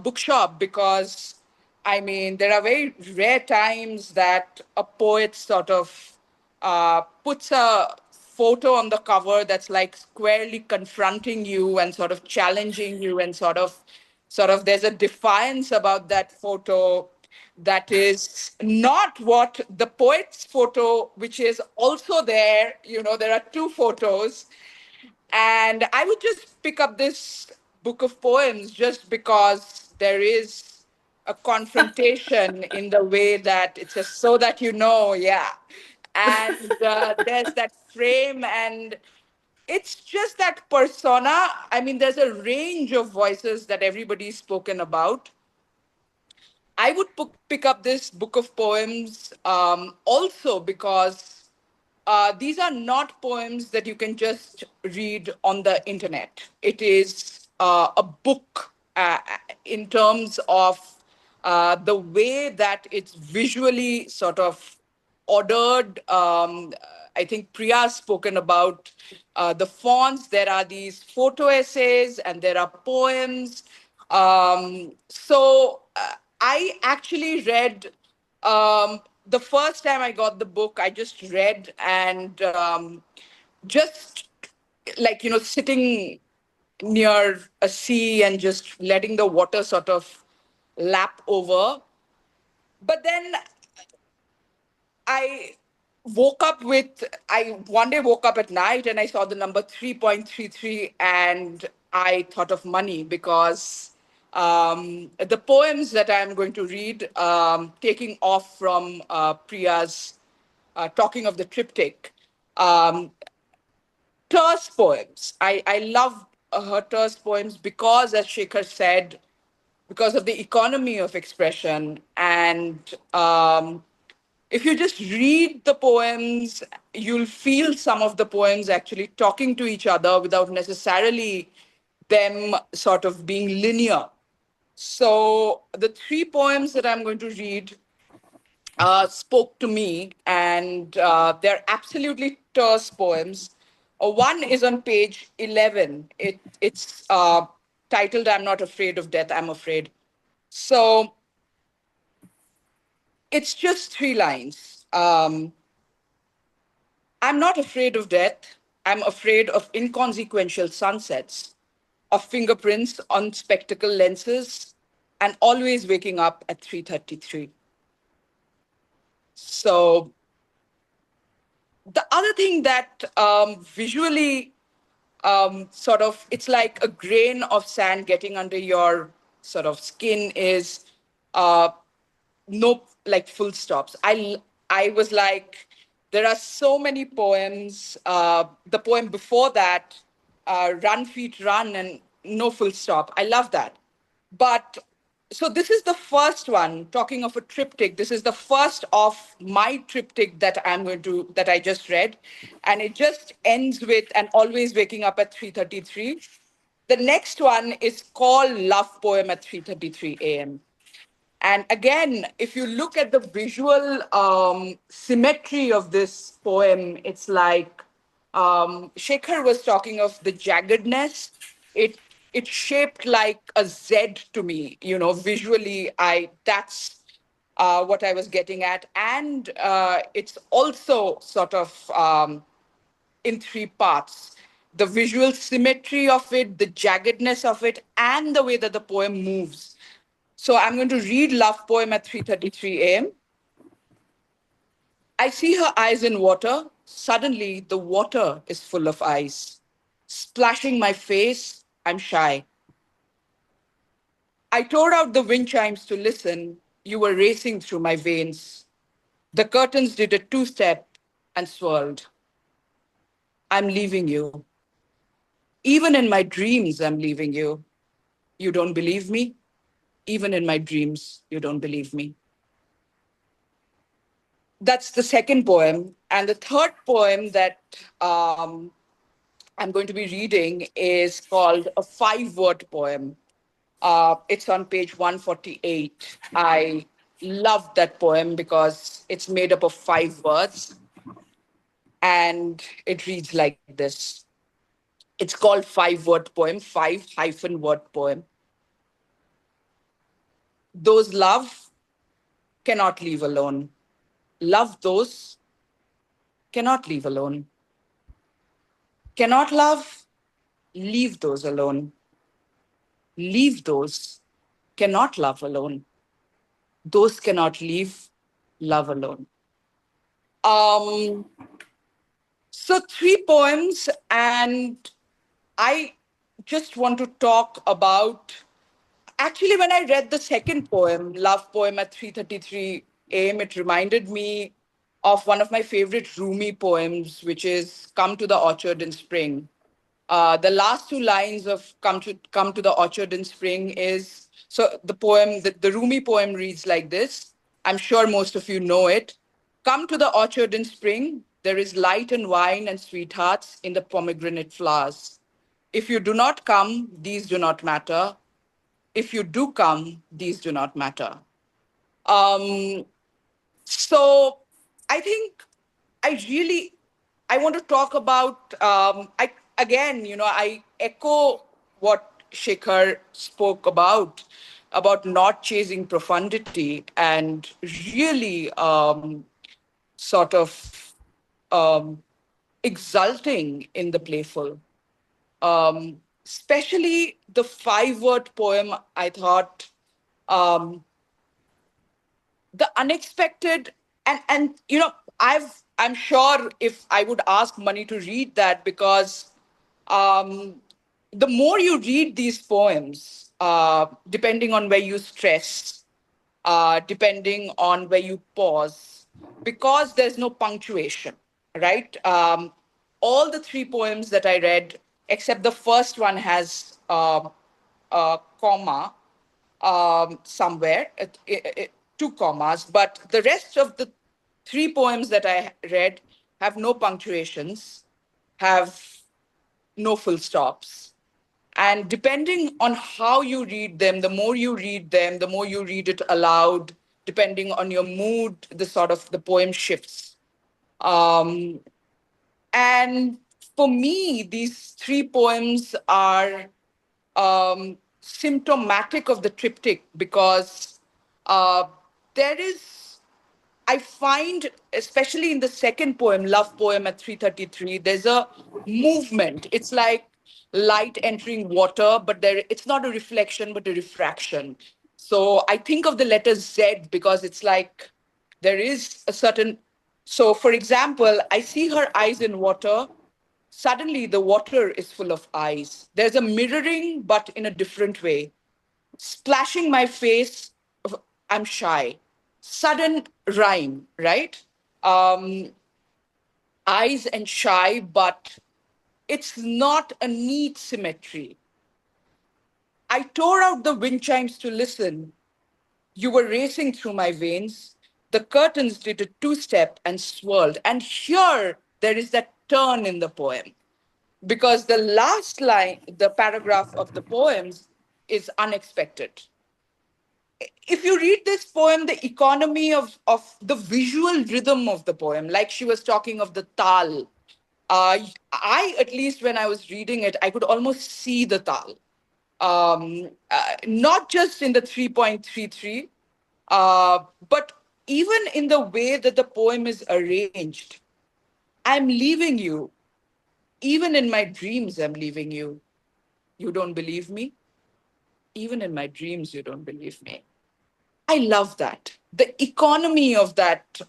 bookshop, because I mean, there are very rare times that a poet sort of puts a photo on the cover that's like squarely confronting you and sort of challenging you, and sort of there's a defiance about that photo that is not what the poet's photo, which is also there. There are two photos, and I would just pick up this book of poems just because there is a confrontation in the way that it's just so that yeah. And there's that frame, and it's just that persona. I mean, there's a range of voices that everybody's spoken about. I would pick up this book of poems also because these are not poems that you can just read on the internet. It is a book in terms of the way that it's visually sort of ordered. I think Priya has spoken about the fonts. There are these photo essays and there are poems. So I actually read the first time I got the book, I just read and just like, sitting near a sea and just letting the water sort of lap over. But then I I one day woke up at night and I saw the number 3.33 and I thought of money because the poems that I'm going to read, taking off from Priya's talking of the triptych, um, terse poems. I love her terse poems because, as Shekhar said, because of the economy of expression. And if you just read the poems, you'll feel some of the poems actually talking to each other without necessarily them sort of being linear. So the three poems that I'm going to read spoke to me, and they're absolutely terse poems. One is on page 11. It's titled "I'm Not Afraid of Death, I'm Afraid." So it's just three lines. I'm not afraid of death. I'm afraid of inconsequential sunsets, of fingerprints on spectacle lenses, and always waking up at 3:33. So the other thing that visually sort of, it's like a grain of sand getting under your sort of skin is uh, no, like, full stops. I was like, there are so many poems. The poem before that, Run Feet Run, and no full stop. I love that. But so this is the first one, talking of a triptych. This is the first of my triptych that I just read. And it just ends with "and always waking up at 3:33. The next one is called Love Poem at 3:33 a.m. And again, if you look at the visual symmetry of this poem, it's like Shekhar was talking of the jaggedness. It it's shaped like a Z to me. Visually, I that's what I was getting at, and it's also sort of in three parts: the visual symmetry of it, the jaggedness of it, and the way that the poem moves. So I'm going to read Love Poem at 3:33 a.m. I see her eyes in water. Suddenly, the water is full of ice. Splashing my face, I'm shy. I tore out the wind chimes to listen. You were racing through my veins. The curtains did a two-step and swirled. I'm leaving you. Even in my dreams, I'm leaving you. You don't believe me? Even in my dreams, you don't believe me. That's the second poem. And the third poem that I'm going to be reading is called a five-word poem. It's on page 148. I love that poem because it's made up of five words. And it reads like this. It's called five-word poem, five-word poem. Those love cannot leave alone. Love those, cannot leave alone. Cannot love, leave those alone. Leave those, cannot love alone. Those cannot leave, love alone. Um, so three poems, and I just want to talk about. Actually, when I read the second poem, Love Poem at 3:33 a.m., it reminded me of one of my favorite Rumi poems, which is Come to the Orchard in Spring. The last two lines of Come to the Orchard in Spring is, so the poem, the Rumi poem reads like this. I'm sure most of you know it. Come to the orchard in spring. There is light and wine and sweethearts in the pomegranate flowers. If you do not come, these do not matter. If you do come, these do not matter. Um, so I think I want to talk about, I echo what Shekhar spoke about not chasing profundity and really sort of um, exulting in the playful. Especially the five-word poem, I thought um, the unexpected, and I'm sure if I would ask Mani to read that, because um, the more you read these poems, depending on where you stress, depending on where you pause, because there's no punctuation, right? All the three poems that I read, except the first one has a comma somewhere, two commas, but the rest of the three poems that I read have no punctuations, have no full stops. And depending on how you read them, the more you read them, the more you read it aloud, depending on your mood, the poem shifts. Um, and for me, these three poems are symptomatic of the triptych, because uh, there is, I find, especially in the second poem, Love Poem at 3:33, there's a movement. It's like light entering water, but it's not a reflection, but a refraction. So I think of the letter Z because it's like there is a certain. So, for example, I see her eyes in water. Suddenly, the water is full of eyes. There's a mirroring, but in a different way. Splashing my face, I'm shy. Sudden rhyme, right? Um, Eyes and shy, but it's not a neat symmetry. I tore out the wind chimes to listen. You were racing through my veins. The curtains did a two-step and swirled. And here there is that turn in the poem, because the last line, the paragraph of the poems, is unexpected. If you read this poem, the economy of the visual rhythm of the poem, like she was talking of the tal, at least when I was reading it, I could almost see the tal. Not just in the 3.33, but even in the way that the poem is arranged. I'm leaving you. Even in my dreams, I'm leaving you. You don't believe me? Even in my dreams, you don't believe me. I love that. The economy of that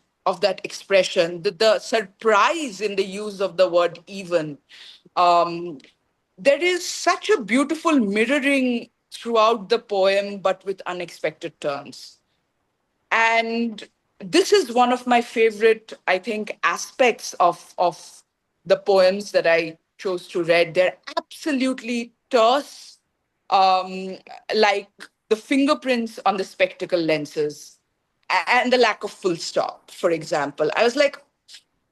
expression, the surprise in the use of the word even. Um, there is such a beautiful mirroring throughout the poem, but with unexpected turns. And this is one of my favorite, I think, aspects of the poems that I chose to read. They're absolutely terse, um, like the fingerprints on the spectacle lenses and the lack of full stop, for example. I was like,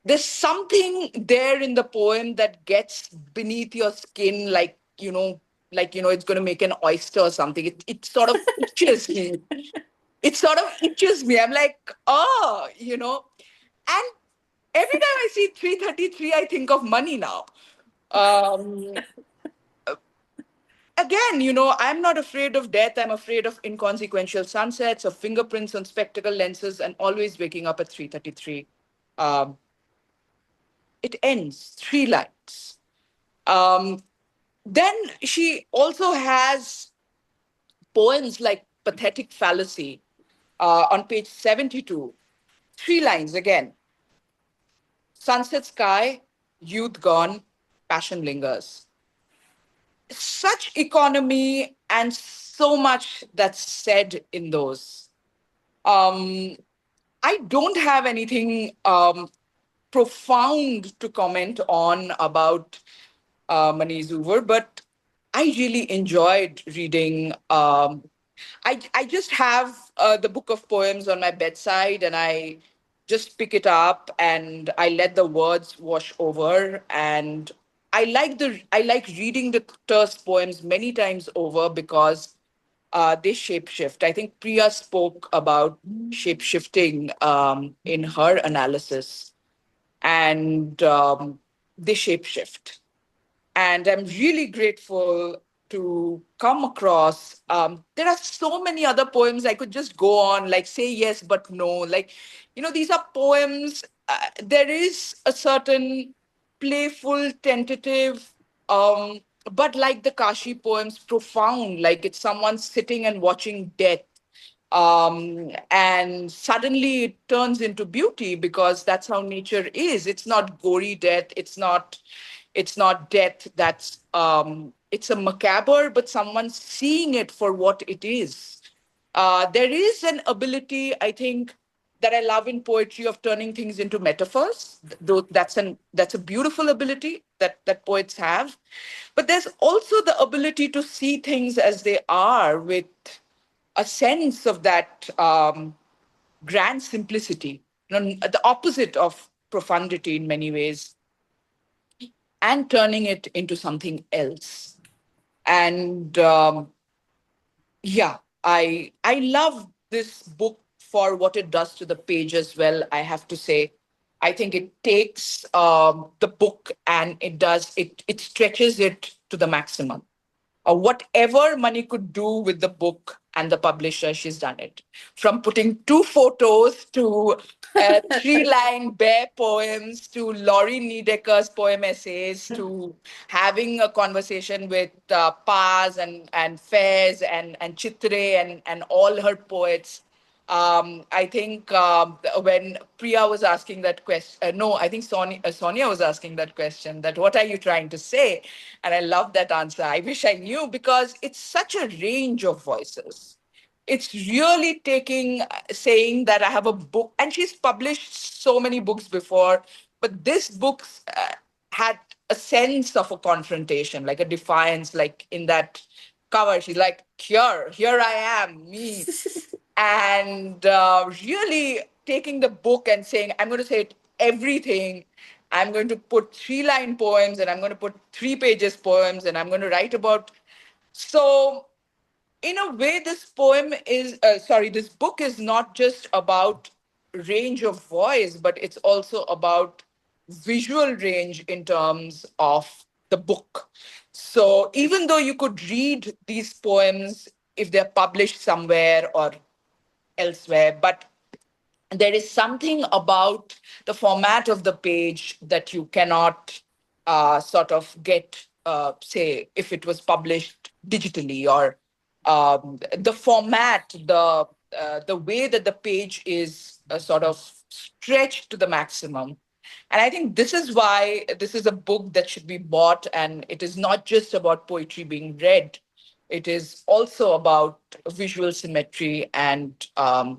there's something there in the poem that gets beneath your skin, it's going to make an oyster or something. It sort of itches me. It sort of itches me. I'm like, oh, And every time I see 3:33, I think of money now. Um, again, I'm not afraid of death. I'm afraid of inconsequential sunsets, of fingerprints on spectacle lenses, and always waking up at 3:33. Um, it ends, 3 lines. Um, then she also has poems like Pathetic Fallacy on page 72. 3 lines again. Sunset sky, youth gone, passion lingers. Such economy and so much that's said in those. Um, I don't have anything profound to comment on about Mani Zuver, but I really enjoyed reading. I just have the book of poems on my bedside, and I just pick it up and I let the words wash over. And I like reading the terse poems many times over because they shapeshift. I think Priya spoke about shapeshifting in her analysis, and they shapeshift. And I'm really grateful to come across. There are so many other poems I could just go on, like Say Yes But No. Like, these are poems. There is a certain playful, tentative, but like the Kashi poems, profound. Like it's someone sitting and watching death, and suddenly it turns into beauty because that's how nature is. It's not gory death. It's not death that's it's a macabre, but someone seeing it for what it is. There is an ability, I think, that I love in poetry of turning things into metaphors. Though that's a beautiful ability that poets have. But there's also the ability to see things as they are, with a sense of that grand simplicity, the opposite of profundity in many ways, and turning it into something else. And yeah, I love this book for what it does to the page as well. I have to say, I think it takes the book and it stretches it to the maximum. Whatever Mani could do with the book and the publisher, she's done it. From putting 2 photos to 3 line bare poems to Laurie Niedecker's poem essays to having a conversation with Paz and Faiz and Chitre and all her poets. I think when Priya was asking that question, no, I think Sonia was asking that question, that what are you trying to say? And I love that answer. I wish I knew, because it's such a range of voices. It's really saying that I have a book, and she's published so many books before, but this book had a sense of a confrontation, like a defiance, like in that cover. She's like, here I am, me. And really taking the book and saying, I'm going to say everything. I'm going to put 3 line poems, and I'm going to put 3 pages poems, and I'm going to write about. So, in a way, this book is not just about range of voice, but it's also about visual range in terms of the book. So even though you could read these poems if they're published somewhere or elsewhere, but there is something about the format of the page that you cannot sort of get, say, if it was published digitally, or the format, the way that the page is sort of stretched to the maximum. And I think this is why this is a book that should be bought, and it is not just about poetry being read. It is also about visual symmetry and a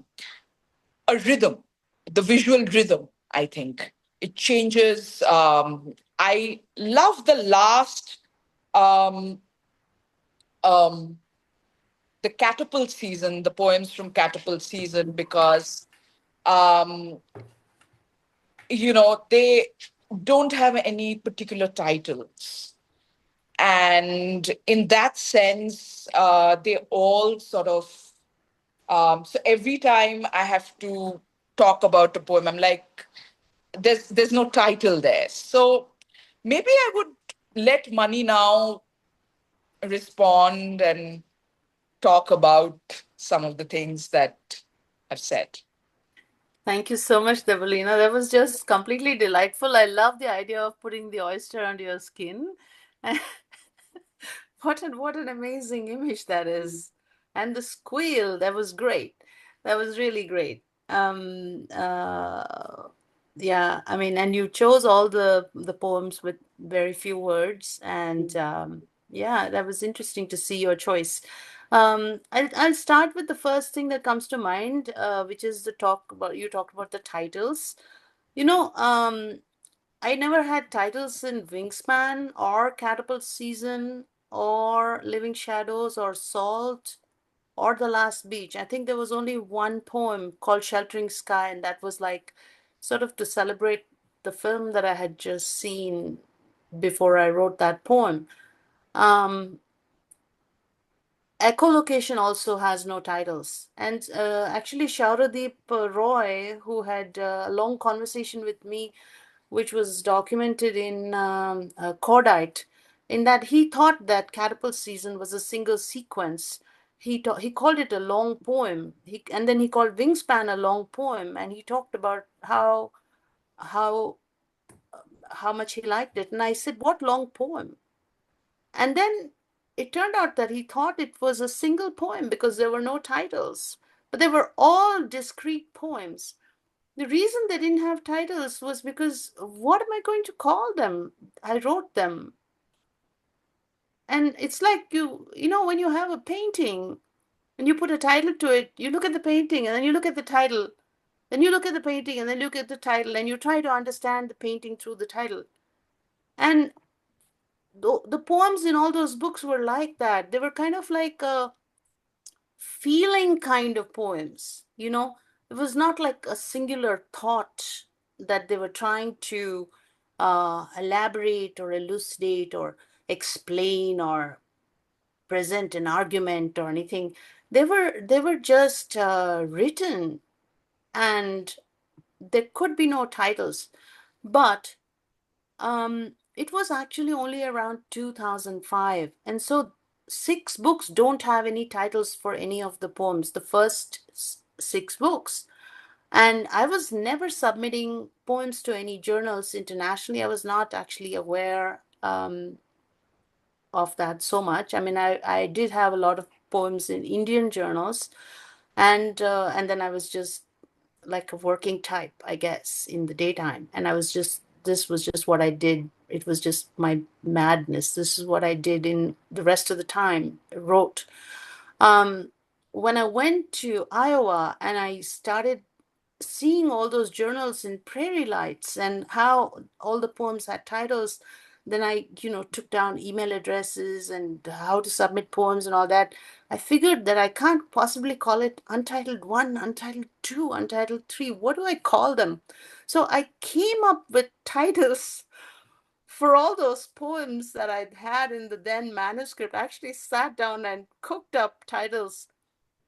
rhythm, the visual rhythm, I think. It changes. I love the last, um, um, the Catapult season, the poems from Catapult season, because, um, they don't have any particular titles. And in that sense, they all sort of, so every time I have to talk about a poem, I'm like, there's no title there. So maybe I would let Mani now respond and talk about some of the things that I've said. Thank you so much, Devalina. That was just completely delightful. I love the idea of putting the oyster under your skin. What an amazing image that is. And the squeal, that was great. That was really great. Um, uh, yeah, I mean, and you chose all the poems with very few words, and yeah, that was interesting to see your choice. I'll start with the first thing that comes to mind, which is the talk about you talked about the titles. You know, I never had titles in Wingspan or Catapult Season or Living Shadows or Salt or The Last Beach. I think there was only one poem called Sheltering Sky, and that was like sort of to celebrate the film that I had just seen before I wrote that poem. Um, Echolocation also has no titles. And actually, Shauradeep Roy, who had a long conversation with me, which was documented in Cordite, in that he thought that Catapult Season was a single sequence. He called it a long poem. And then he called Wingspan a long poem, and he talked about how how much he liked it. And I said, "What long poem?" And then it turned out that he thought it was a single poem because there were no titles, but they were all discrete poems. The reason they didn't have titles was because what am I going to call them? I wrote them. And it's like you know, when you have a painting and you put a title to it, you look at the painting and then you look at the title, then you look at the painting and then look at the title and you try to understand the painting through the title. And the poems in all those books were like that. They were kind of like feeling kind of poems, you know. It was not like a singular thought that they were trying to elaborate or elucidate or explain or present an argument or anything. They were just written, and there could be no titles. But it was actually only around 2005. And so 6 books don't have any titles for any of the poems, the first 6 books. And I was never submitting poems to any journals internationally. I was not actually aware of that so much. I mean, I did have a lot of poems in Indian journals, and then I was just like a working type, I guess, in the daytime. And this was just what I did. It was just my madness. This is what I did in the rest of the time, wrote. Um, when I went to Iowa and I started seeing all those journals in Prairie Lights and how all the poems had titles, then I, took down email addresses and how to submit poems and all that. I figured that I can't possibly call it Untitled 1, Untitled 2, Untitled 3. What do I call them? So I came up with titles for all those poems that I'd had in the then manuscript. I actually sat down and cooked up titles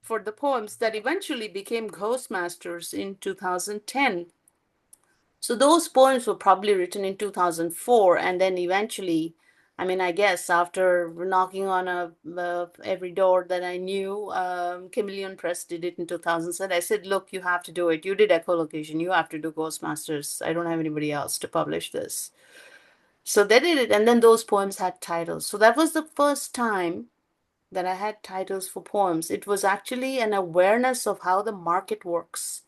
for the poems that eventually became Ghostmasters in 2010. So those poems were probably written in 2004, and then eventually, I mean, I guess after knocking on every door that I knew, Chameleon Press did it in 2007. I said, "Look, you have to do it. You did echolocation. You have to do Ghostmasters. I don't have anybody else to publish this." So they did it, and then those poems had titles. So that was the first time that I had titles for poems. It was actually an awareness of how the market works.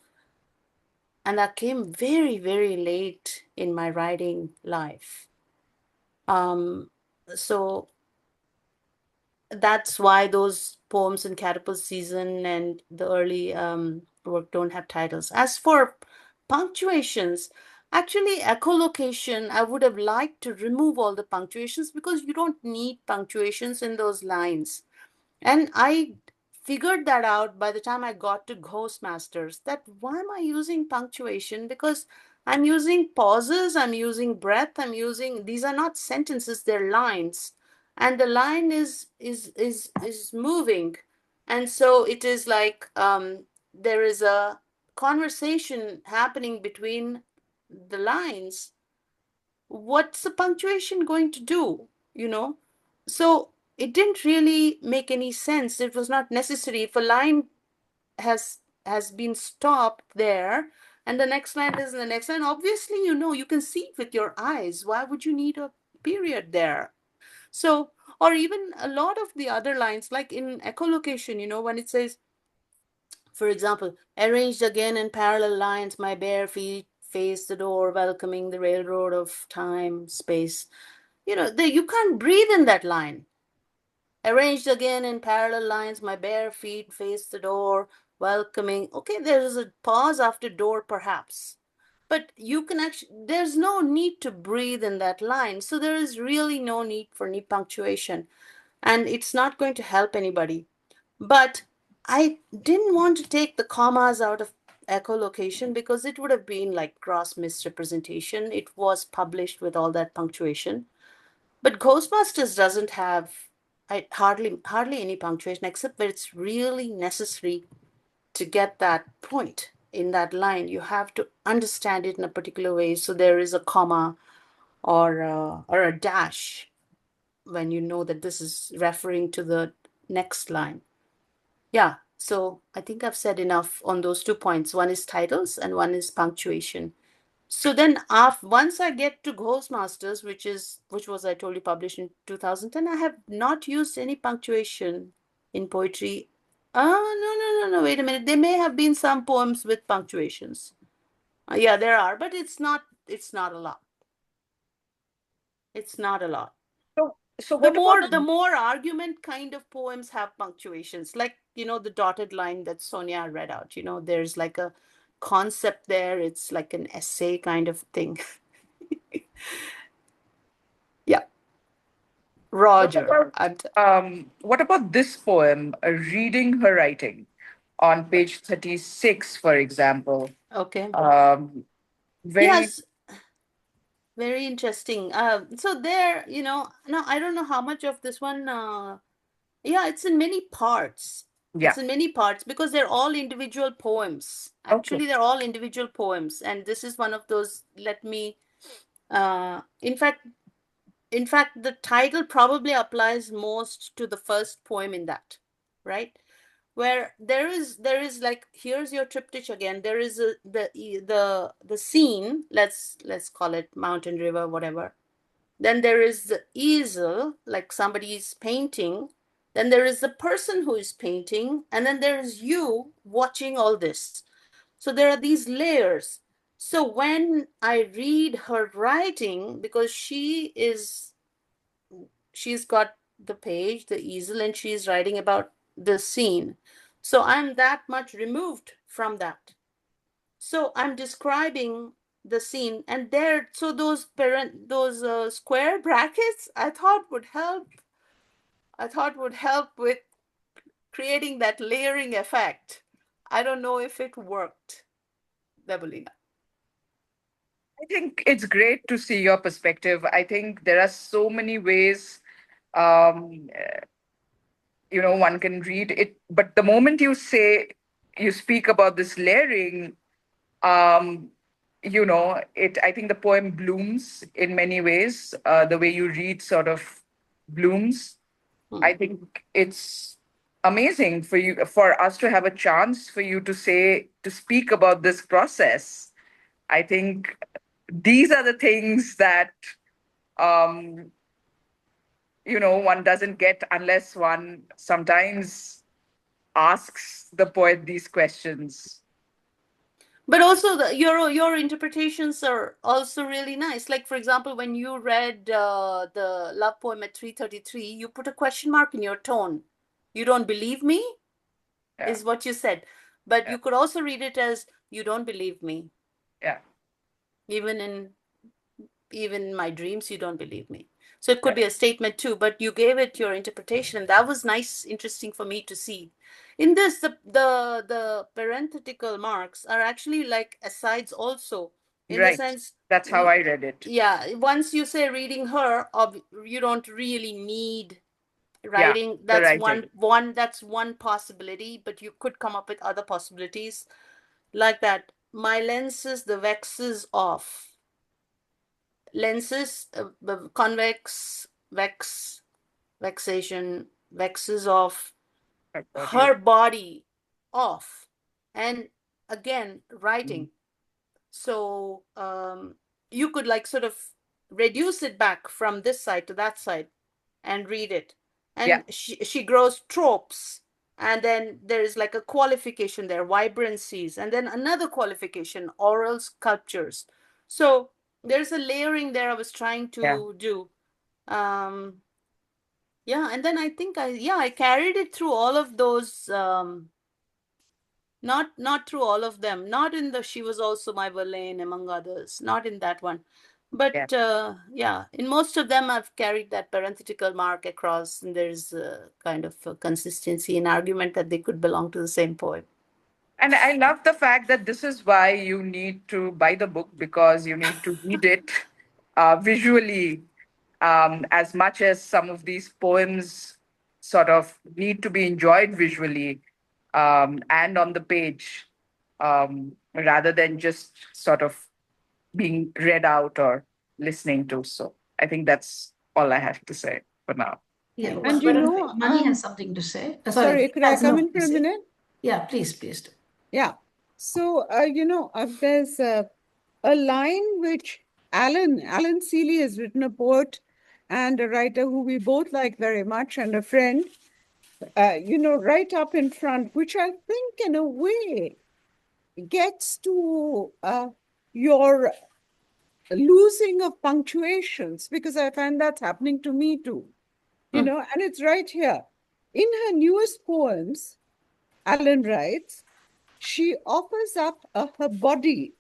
And that came very, very late in my writing life. So that's why those poems in Catapult Season and the early work don't have titles. As for punctuations, actually, echolocation, I would have liked to remove all the punctuations because you don't need punctuations in those lines. And I figured that out by the time I got to Ghostmasters, that why am I using punctuation? Because I'm using pauses, I'm using breath, these are not sentences, they're lines. And the line is moving. And so it is like there is a conversation happening between the lines. What's the punctuation going to do? You know? So it didn't really make any sense. It was not necessary. If a line has been stopped there, and the next line is the next line, obviously, you can see it with your eyes. Why would you need a period there? So, or even a lot of the other lines, like in echolocation, when it says, for example, arranged again in parallel lines, my bare feet face the door, welcoming the railroad of time, space. You can't breathe in that line. Arranged again in parallel lines, my bare feet face the door, welcoming. Okay, there's a pause after door, perhaps. But you can actually, there's no need to breathe in that line. So there is really no need for any punctuation. And it's not going to help anybody. But I didn't want to take the commas out of echolocation because it would have been like gross misrepresentation. It was published with all that punctuation. But Ghostbusters doesn't have hardly any punctuation, except where it's really necessary to get that point in that line. You have to understand it in a particular way. So there is a comma or a dash when you know that this is referring to the next line. Yeah, so I think I've said enough on those 2 points. One is titles and one is punctuation. So then once I get to Ghostmasters, which was, I told you, published in 2010, I have not used any punctuation in poetry. No, wait a minute. There may have been some poems with punctuations. Yeah, there are, but it's not a lot. It's not a lot. So The what about more argument kind of poems have punctuations, like, the dotted line that Sonia read out. There's like a concept there. It's like an essay kind of thing. Yeah. Roger. what about this poem, Reading Her Writing, on page 36, for example? Okay. Very Yes. Very interesting. So there, now I don't know how much of this one. Yeah, it's in many parts. yeah. It's in many parts because they're all individual poems. Okay. Actually, they're all individual poems, and this is one of those. Let me. In fact, the title probably applies most to the first poem in that, right? Where there is like, here's your triptych again. There is the scene. Let's call it mountain, river, whatever. Then there is the easel, like somebody is painting. Then there is the person who is painting, and then there is you watching all this. So there are these layers. So when I read her writing, because she's got the page, the easel, and she's writing about the scene. So I'm that much removed from that. So I'm describing the scene, and so those square brackets I thought would help. With creating that layering effect. I don't know if it worked, Debulina. I think it's great to see your perspective. I think there are so many ways, um, one can read it. But the moment you speak about this layering, um, I think the poem blooms in many ways. The way you read sort of blooms. I think it's amazing for us to have a chance for you to speak about this process. I think these are the things that um, one doesn't get unless one sometimes asks the poet these questions. But also your interpretations are also really nice. Like, for example, when you read the love poem at 3:33, you put a question mark in your tone. You don't believe me, Yeah. is what you said. But Yeah. you could also read it as, you don't believe me. Yeah. Even in my dreams, you don't believe me. So it could be a statement too, but you gave it your interpretation, and that was nice, interesting for me to see. In this, the parenthetical marks are actually like asides also, in the Right. sense. That's how I read it. Yeah, once you say reading her, you don't really need writing. the That's writing. that's one possibility, but you could come up with other possibilities like that. My lenses, the vexes off. Lenses, convex, vex, vexation, vexes of Her body. her body off, and again writing. So you could like sort of reduce it back from this side to that side and read it. Yeah. And she grows tropes. And then there is like a qualification there, vibrancies, and then another qualification, oral sculptures. So there's a layering there I was trying Yeah. to do. Yeah, and then I think I carried it through all of those, not through all of them, not in the She Was Also My Verlaine, among others, not in that one. But Yeah. yeah, in most of them, I've carried that parenthetical mark across, and there's a kind of a consistency in argument that they could belong to the same poem. And I love the fact that this is why you need to buy the book, because you need to read it visually, as much as some of these poems sort of need to be enjoyed visually, and on the page, rather than just sort of being read out or listening to. So I think that's all I have to say for now. Yeah, And why don't Mani has something to say. sorry, could I has come something in for to a say. minute? Yeah, please do. Yeah. So, there's a line which Alan Seeley has written, a poet and a writer who we both like very much, and a friend, right up in front, which I think in a way gets to your losing of punctuations, because I find that's happening to me too, and it's right here. In her newest poems, Alan writes, she offers up her body,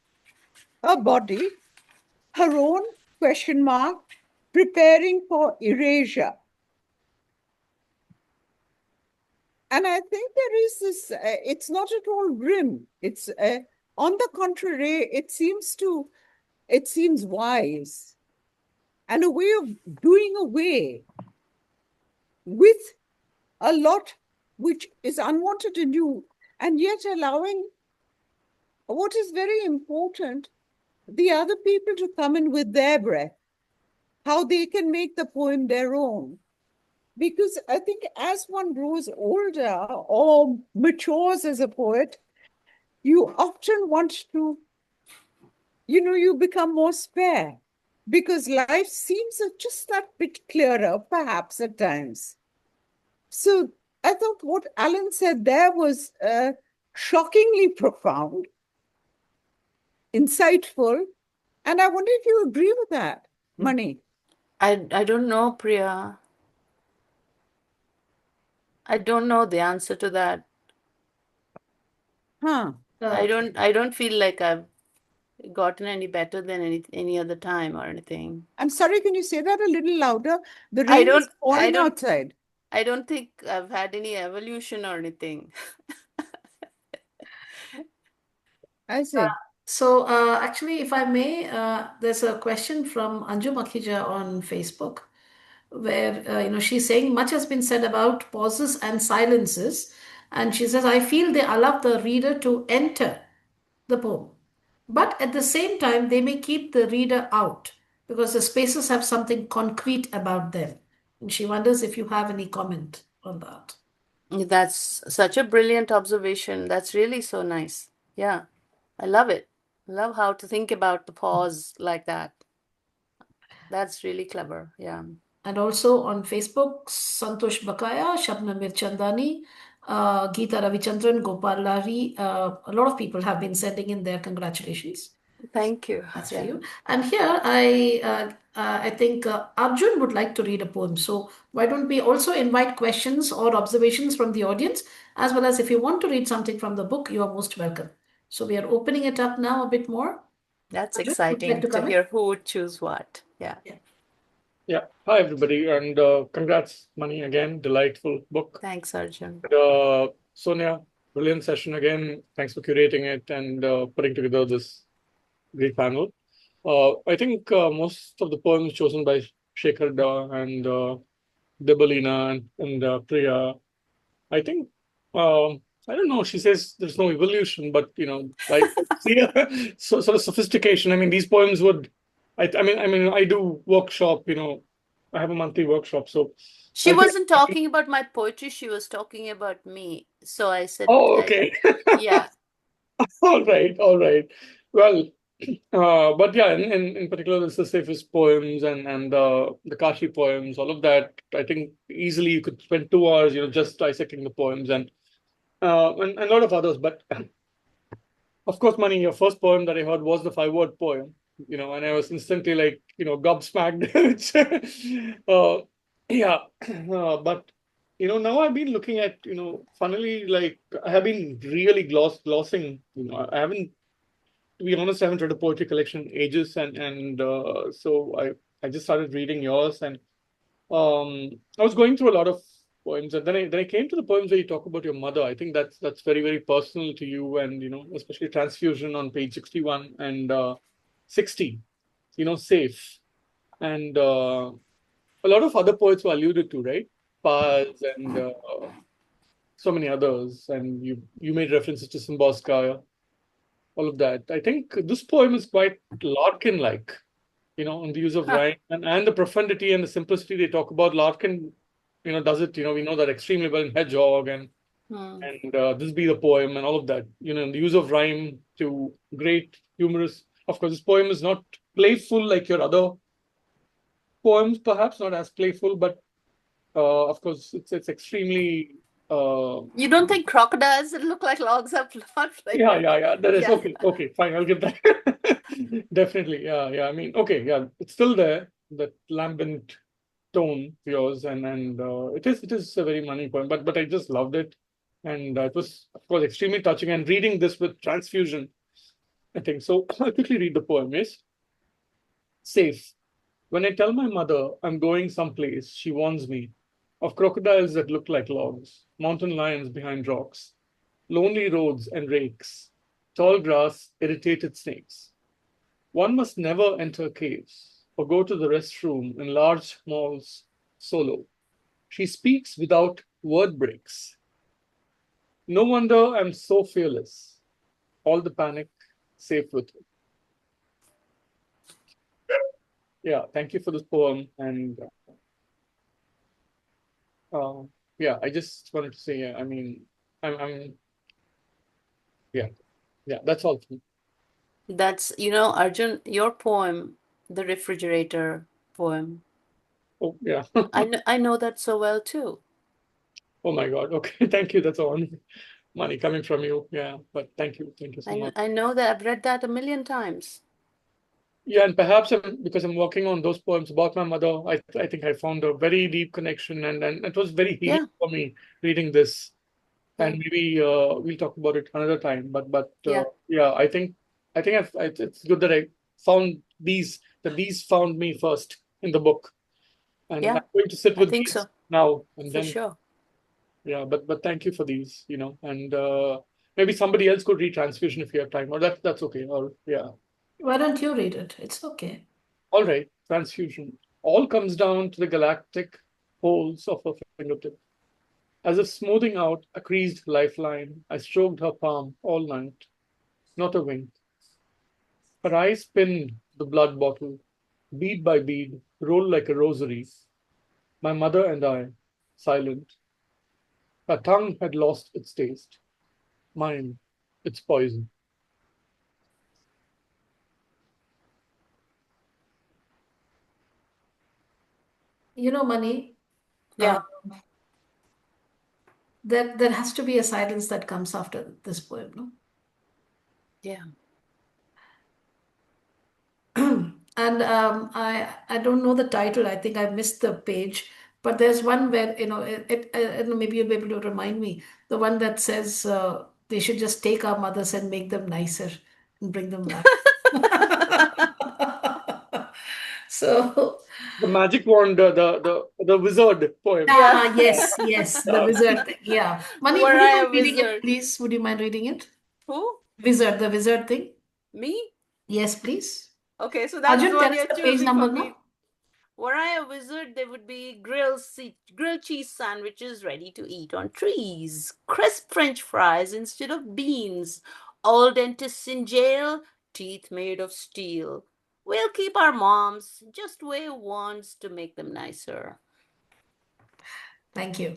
her own question mark, preparing for erasure. And I think there is this, it's not at all grim. It's, on the contrary, it seems wise, and a way of doing away with a lot which is unwanted in you, and yet allowing what is very important, the other people to come in with their breath, how they can make the poem their own. Because I think as one grows older or matures as a poet, you often want to, you become more spare, because life seems just that bit clearer, perhaps at times. So I thought what Alan said there was shockingly profound, insightful, and I wonder if you agree with that, Mani. I don't know, Priya. I don't know the answer to that. Huh. I don't feel like I've gotten any better than any other time or anything. I'm sorry, can you say that a little louder? The I rain is don't pouring outside. I don't think I've had any evolution or anything. I see. So actually, if I may, there's a question from Anju Makhija on Facebook, where she's saying much has been said about pauses and silences, and she says, I feel they allow the reader to enter the poem, but at the same time they may keep the reader out because the spaces have something concrete about them. And she wonders if you have any comment on that. That's such a brilliant observation. That's really so nice. Yeah, I love it. I love how to think about the pause like that. That's really clever. Yeah. And also on Facebook, Santosh Bakaya, Shabnam Mirchandani, Geeta Ravichandran, Gopal Lahari, a lot of people have been sending in their congratulations. Thank you. That's for you. And here I think Arjun would like to read a poem. So why don't we also invite questions or observations from the audience, as well as if you want to read something from the book, you are most welcome. So we are opening it up now a bit more. That's Arjun, would you exciting like to to come in? hear who would choose what. Yeah. Yeah. Hi, everybody. And congrats, Mani, again. Delightful book. Thanks, Arjun. Sonia, brilliant session again. Thanks for curating it and putting together this great panel. I think most of the poems chosen by Shekhar Da and Debalina and Priya, I think, I don't know, she says there's no evolution, but, I see sort of sophistication. I mean, these poems would, I mean, I do workshop, I have a monthly workshop. So She I think. wasn't talking about my poetry, she was talking about me. So I said, Oh, okay. yeah. All right, all right. Well, but yeah, in particular, the Sisyphus poems and the Kashi poems, all of that. I think easily you could spend 2 hours, just dissecting the poems and a lot of others. But of course, Mani, your first poem that I heard was the 5-word poem, and I was instantly like, gobsmacked. Yeah, but now I've been looking at, funnily, like I have been really glossing. I haven't, to be honest, I haven't read a poetry collection in ages, and so I just started reading yours, and I was going through a lot of poems, and then I came to the poems where you talk about your mother. I think that's very, very personal to you, and especially Transfusion on page 61 and 60. Safe, and a lot of other poets were alluded to, right? Paz and so many others, and you made references to Simborska, all of that. I think this poem is quite Larkin-like, on the use of rhyme and the profundity and the simplicity they talk about. Larkin, does it, we know that extremely well in Hedgehog and This Be the Poem and all of that, the use of rhyme to great humorous. Of course, this poem is not playful like your other poems, perhaps not as playful, but of course, it's extremely. You don't think crocodiles that look like logs are not playful? Yeah. That is Yeah. okay. Fine, I'll give that. Definitely, yeah. I mean, okay, yeah, it's still there. That lambent tone of yours, and it is a very money poem, but I just loved it, and it was of course extremely touching. And reading this with transfusion, I think so. I'll quickly read the poem. Yes, safe. When I tell my mother I'm going someplace, she warns me of crocodiles that look like logs, mountain lions behind rocks, lonely roads and rakes, tall grass, irritated snakes. One must never enter caves or go to the restroom in large malls solo. She speaks without word breaks. No wonder I'm so fearless. All the panic safe with her. Yeah, thank you for this poem. And yeah, I just wanted to say, I mean, I'm yeah, that's all for me. That's, Arjun, your poem, the refrigerator poem. Oh, yeah. I know that so well too. Oh my God. Okay, thank you. That's all. Money coming from you. Yeah, but thank you so much. I know that I've read that a million times. Yeah, and perhaps because I'm working on those poems about my mother, I think I found a very deep connection, and it was very healing for me reading this. And maybe we'll talk about it another time. But yeah, I think it's good that I found these found me first in the book, and I'm going to sit with these now and then. Sure. Yeah, but thank you for these, and maybe somebody else could read Transfusion if you have time, or that's okay. Or yeah. Why don't you read it? It's okay. All right, Transfusion. All comes down to the galactic holes of her fingertip. As if smoothing out a creased lifeline, I stroked her palm all night. Not a wink. Her eyes pinned the blood bottle, bead by bead, rolled like a rosary. My mother and I, silent. Her tongue had lost its taste. Mine, its poison. Mani. Yeah. There has to be a silence that comes after this poem, no? Yeah. And I don't know the title. I think I missed the page, but there's one where maybe you'll be able to remind me. The one that says they should just take our mothers and make them nicer and bring them back. So The magic wand, the wizard poem. yes, the wizard thing. Yeah, Mani, would you Were I mind a reading it, wizard? please? Would you mind reading it? Who? The wizard thing. Me? Yes, please. Okay, so that's Arjun, the tell one us you're the page choosing for number me. now. Were I a wizard, there would be grilled cheese sandwiches ready to eat on trees, crisp French fries instead of beans, all dentists in jail, teeth made of steel. We'll keep our moms, just wave wands to make them nicer. Thank you.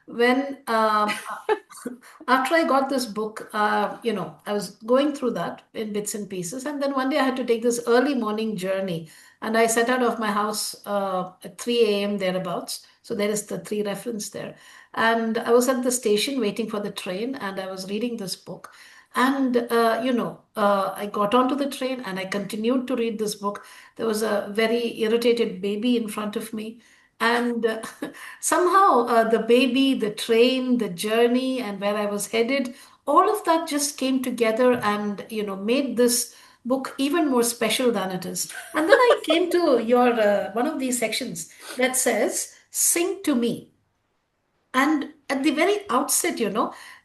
When after I got this book, I was going through that in bits and pieces, and then one day I had to take this early morning journey, and I set out of my house at 3 a.m. thereabouts. So there is the three reference there, and I was at the station waiting for the train, and I was reading this book, and I got onto the train and I continued to read this book. There was a very irritated baby in front of me, and somehow, the baby, the train, the journey, and where I was headed, all of that just came together and, made this book even more special than it is. And then I came to your one of these sections that says, Sing to Me. And at the very outset,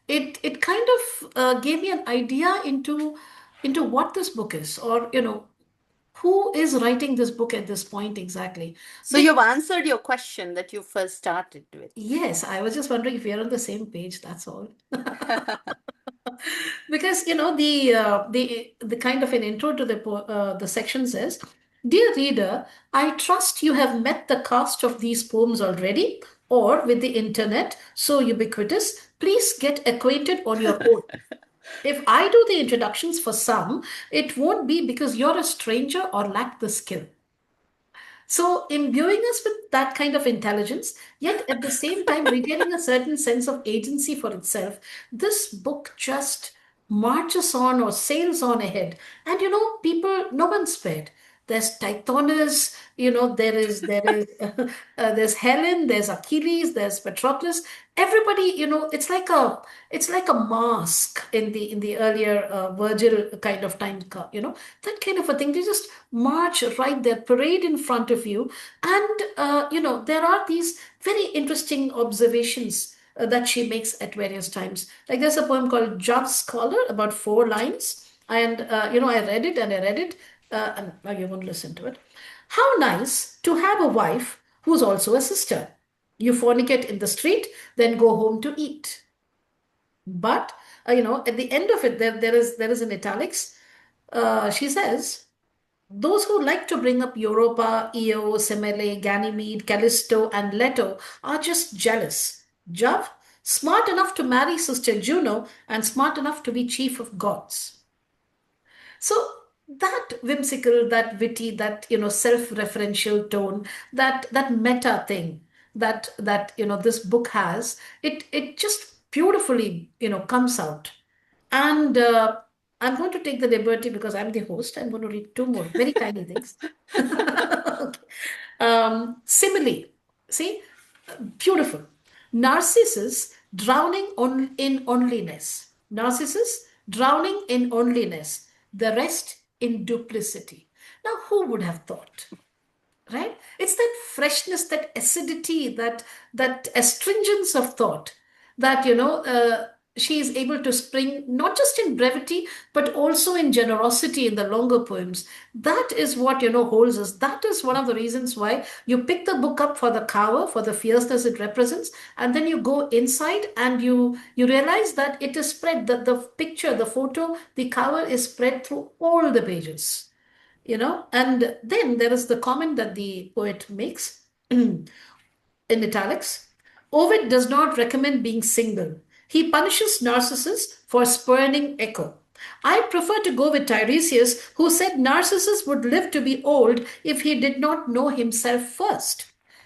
it kind of gave me an idea into what this book is, or, who is writing this book at this point exactly. So you've answered your question that you first started with. Yes, I was just wondering if we are on the same page, that's all. Because the kind of an intro to the section says, Dear reader, I trust you have met the cast of these poems already, or with the internet, so ubiquitous, please get acquainted on your own. If I do the introductions for some, it won't be because you're a stranger or lack the skill. So, imbuing us with that kind of intelligence, yet at the same time retaining a certain sense of agency for itself, this book just marches on or sails on ahead. And people, no one's spared. There's Tithonus, there's Helen, there's Achilles, there's Patroclus. Everybody, it's like a mask in the earlier Virgil kind of time, that kind of a thing. They just march right there, parade in front of you, and there are these very interesting observations that she makes at various times. Like there's a poem called Jove's Scholar, about 4 lines, and I read it and I read it, and now you won't listen to it. How nice to have a wife who's also a sister. You fornicate in the street, then go home to eat. But at the end of it, there is in italics. She says, those who like to bring up Europa, Io, Semele, Ganymede, Callisto, and Leto are just jealous. Jove, smart enough to marry Sister Juno and smart enough to be chief of gods. So that whimsical, that witty, that self-referential tone, that meta thing that this book has, it just beautifully comes out. And I'm going to take the liberty because I'm the host. I'm going to read two more very tiny things. Okay. Simile. See, beautiful. Narcissus drowning in onliness. Narcissus drowning in onliness. The rest in duplicity. Now, who would have thought? Right? It's that freshness, that acidity, that astringence of thought that she is able to spring not just in brevity but also in generosity in the longer poems. That is what holds us. That is one of the reasons why you pick the book up for the cover, for the fierceness it represents, and then you go inside and you realize that it is spread, that the picture, the photo, the cover is spread through all the pages. And then there is the comment that the poet makes in italics. Ovid does not recommend being single. He punishes Narcissus for spurning Echo. I prefer to go with Tiresias, who said Narcissus would live to be old if he did not know himself first.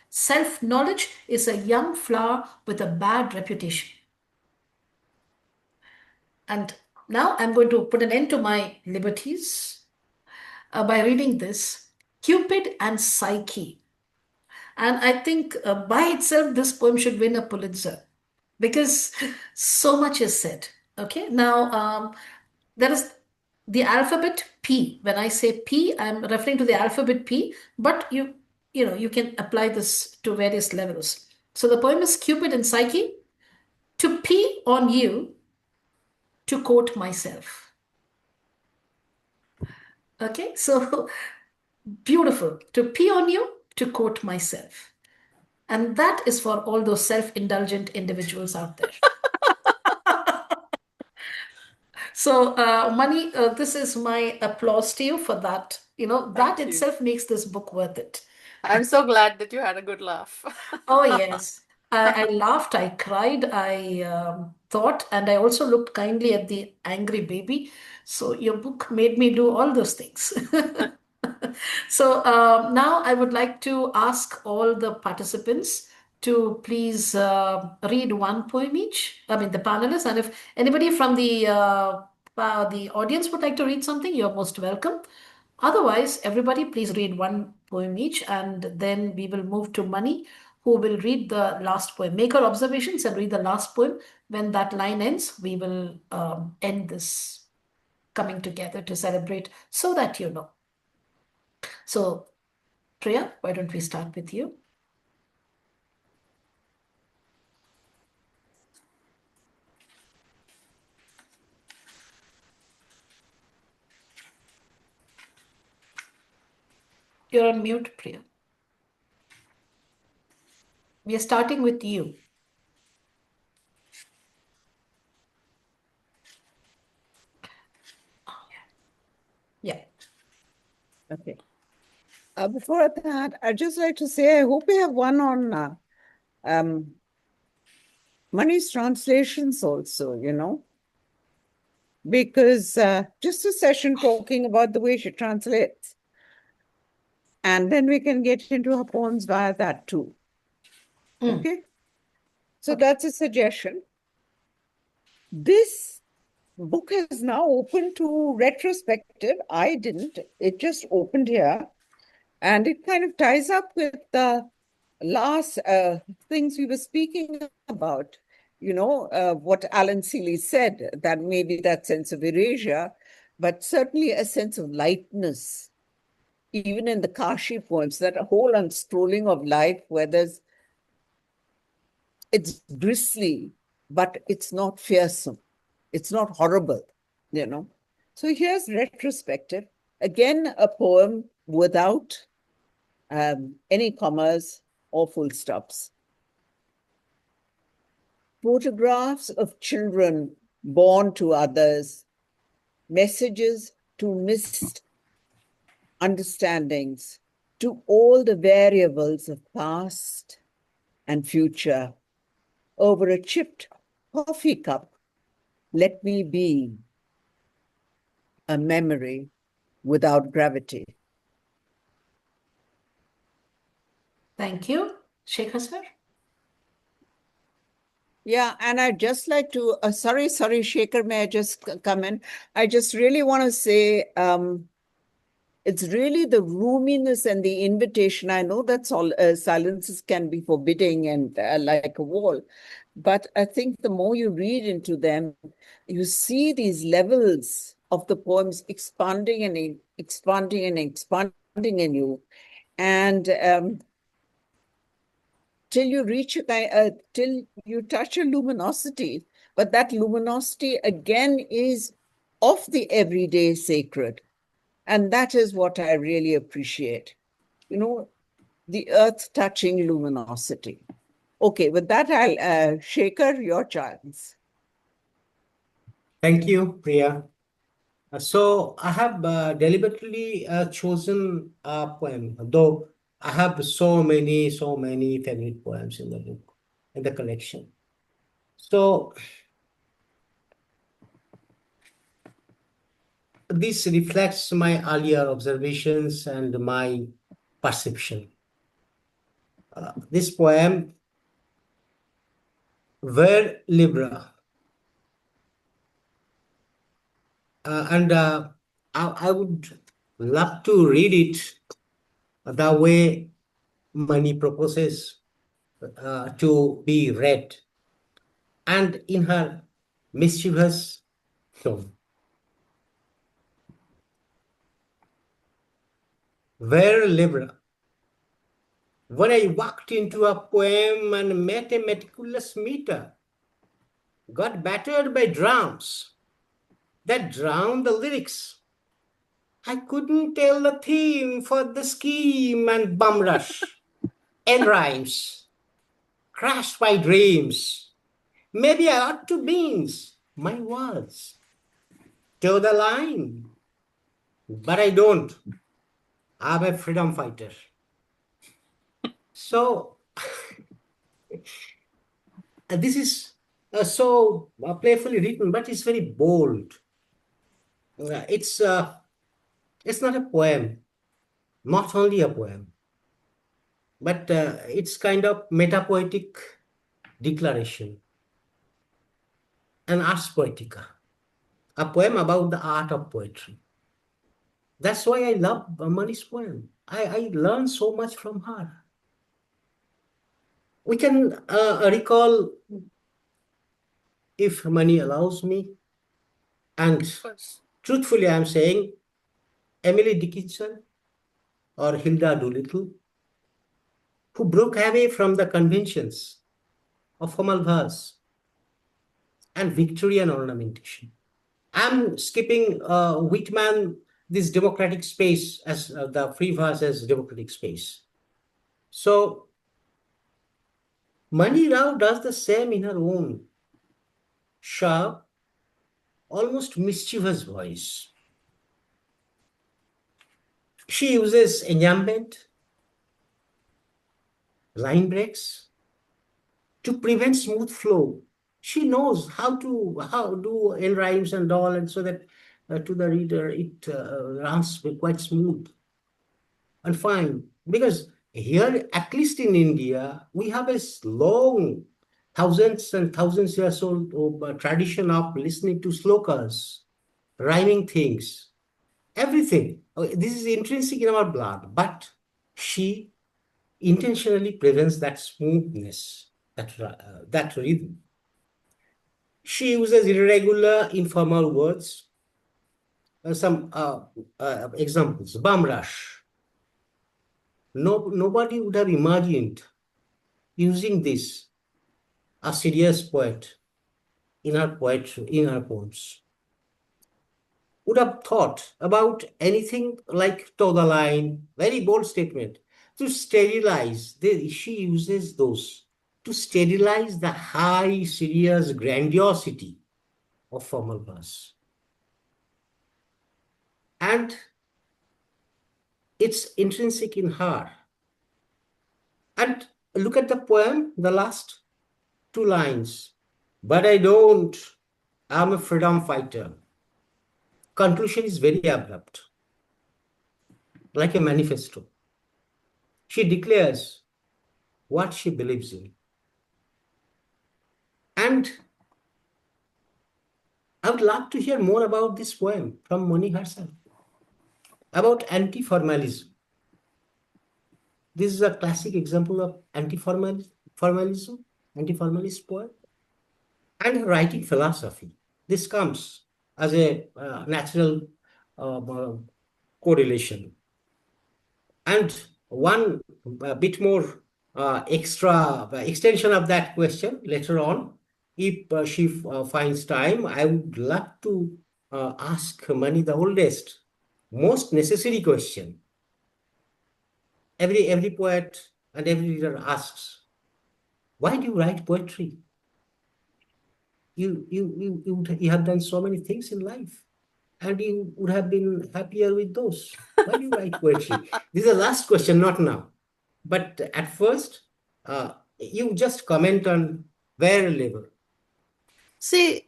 Self-knowledge is a young flower with a bad reputation. And now I'm going to put an end to my liberties by reading this, Cupid and Psyche. And I think by itself, this poem should win a Pulitzer because so much is said. Okay, now there is the alphabet P. When I say P, I'm referring to the alphabet P, but you can apply this to various levels. So the poem is Cupid and Psyche. To pee on you, to quote myself. Okay, so beautiful. To pee on you, to quote myself. And that is for all those self-indulgent individuals out there. So, Mani, this is my applause to you for that. That Thank you. itself makes this book worth it. I'm so glad that you had a good laugh. Oh, yes. I laughed, I cried, I thought, and I also looked kindly at the angry baby. So your book made me do all those things. So now I would like to ask all the participants to please read one poem each. I mean, the panelists, and if anybody from the audience would like to read something, you're most welcome. Otherwise, everybody please read one poem each, and then we will move to Mani, who will read the last poem. Make her observations and read the last poem. When that line ends, we will end this coming together to celebrate so that you know. So, Priya, why don't we start with you? You're on mute, Priya. We are starting with you. Yeah. Okay. Before that, I'd just like to say, I hope we have one on Mani's translations also, because just a session talking about the way she translates. And then we can get into her poems via that too. Okay? So that's a suggestion. This book is now open to retrospective. I didn't. It just opened here. And it kind of ties up with the last things we were speaking about. What Alan Seeley said, that maybe that sense of erasure, but certainly a sense of lightness, even in the Kashi poems, that whole unstrolling of life where it's bristly, but it's not fearsome. It's not horrible, So here's retrospective. Again, a poem without any commas or full stops. Photographs of children born to others, messages to missed understandings, to all the variables of past and future. Over a chipped coffee cup, let me be a memory without gravity. Thank you. Shekhar sir? Yeah, and I'd just like to, sorry, Shekhar, may I just come in? I just really want to say, it's really the roominess and the invitation. I know that's all, silences can be forbidding and like a wall, but I think the more you read into them, you see these levels of the poems expanding and expanding and expanding in you. And till you reach till you touch a luminosity, but that luminosity again is of the everyday sacred. And that is what I really appreciate. The earth-touching luminosity. Okay, with that, I'll Shekhar, your chance. Thank you, Priya. So I have deliberately chosen a poem, though I have so many favorite poems in the book, in the collection. So this reflects my earlier observations and my perception. This poem, Ver Libra, and I would love to read it the way Mani proposes to be read, and in her mischievous tone. Ver Libra. When I walked into a poem and met a meticulous meter, got battered by drums that drowned the lyrics. I couldn't tell the theme for the scheme and bum rush and rhymes, crashed my dreams. Maybe I ought to beans my words to the line, but I don't. I'm a freedom fighter. So this is so playfully written, but it's very bold. It's not a poem, not only a poem, but it's kind of metapoetic declaration, an ars poetica, a poem about the art of poetry. That's why I love Mani's poem. I learned so much from her. We can recall, if Mani allows me, and Of course. truthfully, I'm saying Emily Dickinson or Hilda Doolittle, who broke away from the conventions of formal verse and Victorian ornamentation. I'm skipping Whitman, this democratic space, as the free verse as democratic space. So Mani Rao does the same in her own sharp, almost mischievous voice. She uses enjambment, line breaks to prevent smooth flow. She knows how do end rhymes and all, and so that to the reader it runs quite smooth and fine. Because here, at least in India, we have a long, thousands and thousands years old tradition of listening to slokas, rhyming things, everything. This is intrinsic in our blood, but she intentionally prevents that smoothness, that rhythm. She uses irregular, informal words. Some examples: bum rush. Nobody would have imagined using this, a serious poet, in her poetry, in her poems, would have thought about anything like toe the line, very bold statement, to sterilize. She uses those to sterilize the high, serious grandiosity of formal verse. And it's intrinsic in her. And look at the poem, the last two lines. But I don't. I'm a freedom fighter. Conclusion is very abrupt, like a manifesto. She declares what she believes in. And I would love to hear more about this poem from Mani herself, about anti-formalism. This is a classic example of anti-formalism, anti-formalist poem, and writing philosophy. This comes as a natural correlation. And one bit more extra extension of that question later on, if she finds time, I would love to ask Mani the oldest, most necessary question. Every poet and every reader asks, why do you write poetry? You have done so many things in life, and you would have been happier with those. Why do you write poetry? This is the last question, not now. But at first, you just comment on where level. See,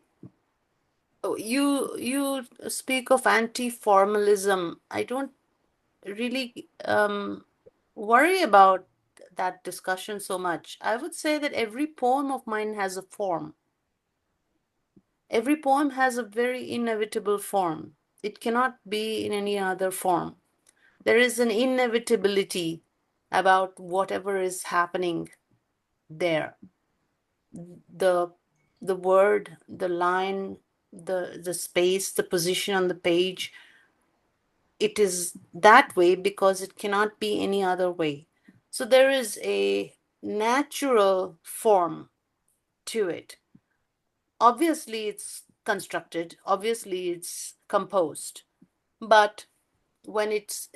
you speak of anti-formalism. I don't really worry about that discussion so much. I would say that every poem of mine has a form. Every poem has a very inevitable form. It cannot be in any other form. There is an inevitability about whatever is happening there. The word, the line, the space, the position on the page, it is that way because it cannot be any other way. So there is a natural form to it. Obviously, it's constructed, obviously, it's composed. But when it's,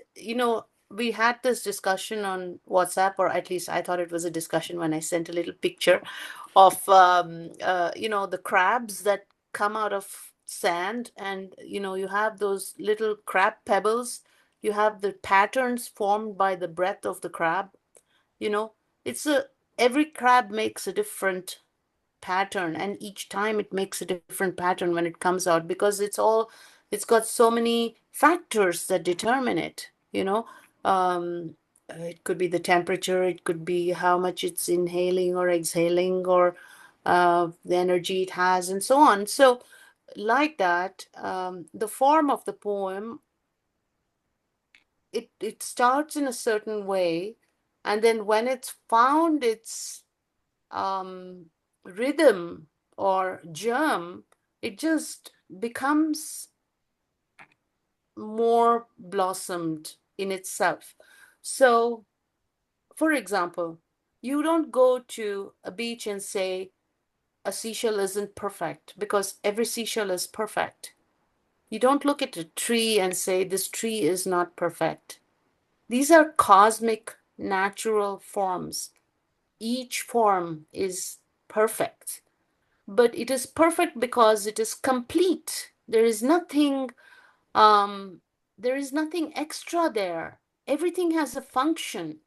we had this discussion on WhatsApp, or at least I thought it was a discussion when I sent a little picture of, the crabs that come out of sand, and, you have those little crab pebbles, you have the patterns formed by the breath of the crab, every crab makes a different pattern, and each time it makes a different pattern when it comes out, because it's got so many factors that determine it, it could be the temperature, it could be how much it's inhaling or exhaling, or the energy it has, and so on. So like that, the form of the poem, it starts in a certain way, and then when it's found its rhythm or germ, it just becomes more blossomed in itself. So, for example, you don't go to a beach and say a seashell isn't perfect, because every seashell is perfect. You don't look at a tree and say this tree is not perfect. These are cosmic natural forms. Each form is perfect, but it is perfect because it is complete. There is nothing extra there. Everything has a function.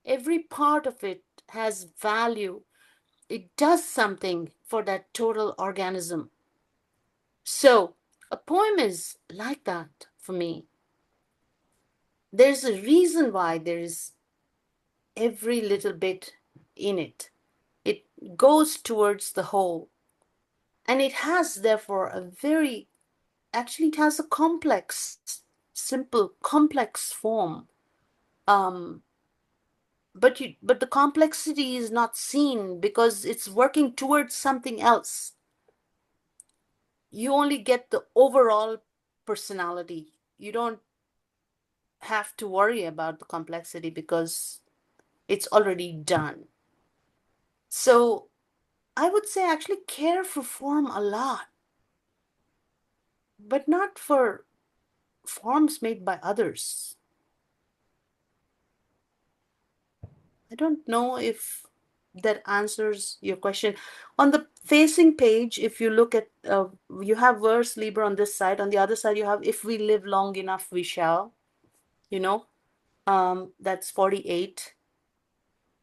Every part of it has value. It does something for that total organism. So a poem is like that for me. There's a reason why there is every little bit in it. It goes towards the whole. And it has, therefore, it has a complex, simple, complex form. But the complexity is not seen because it's working towards something else. You only get the overall personality. You don't have to worry about the complexity because it's already done. So I would say I actually care for form a lot, but not for forms made by others. I don't know if that answers your question. On the facing page, if you look at, you have verse Liber on this side. On the other side, you have if we live long enough, we shall. That's 48.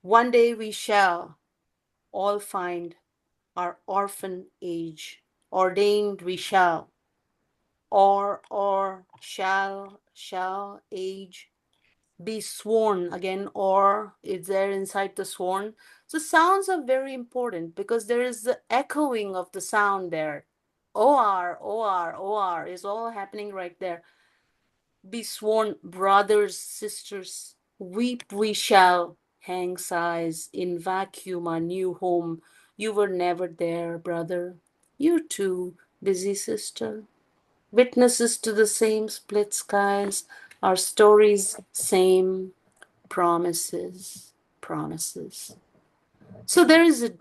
One day we shall all find our orphan age. Ordained we shall. Or shall age be sworn again, or is there inside the sworn. So sounds are very important because there is the echoing of the sound there. Or is all happening right there. Be sworn, brothers, sisters, weep we shall, hang sighs in vacuum our new home. You were never there, brother. You too, busy sister. Witnesses to the same split skies, our stories same, promises. So there is a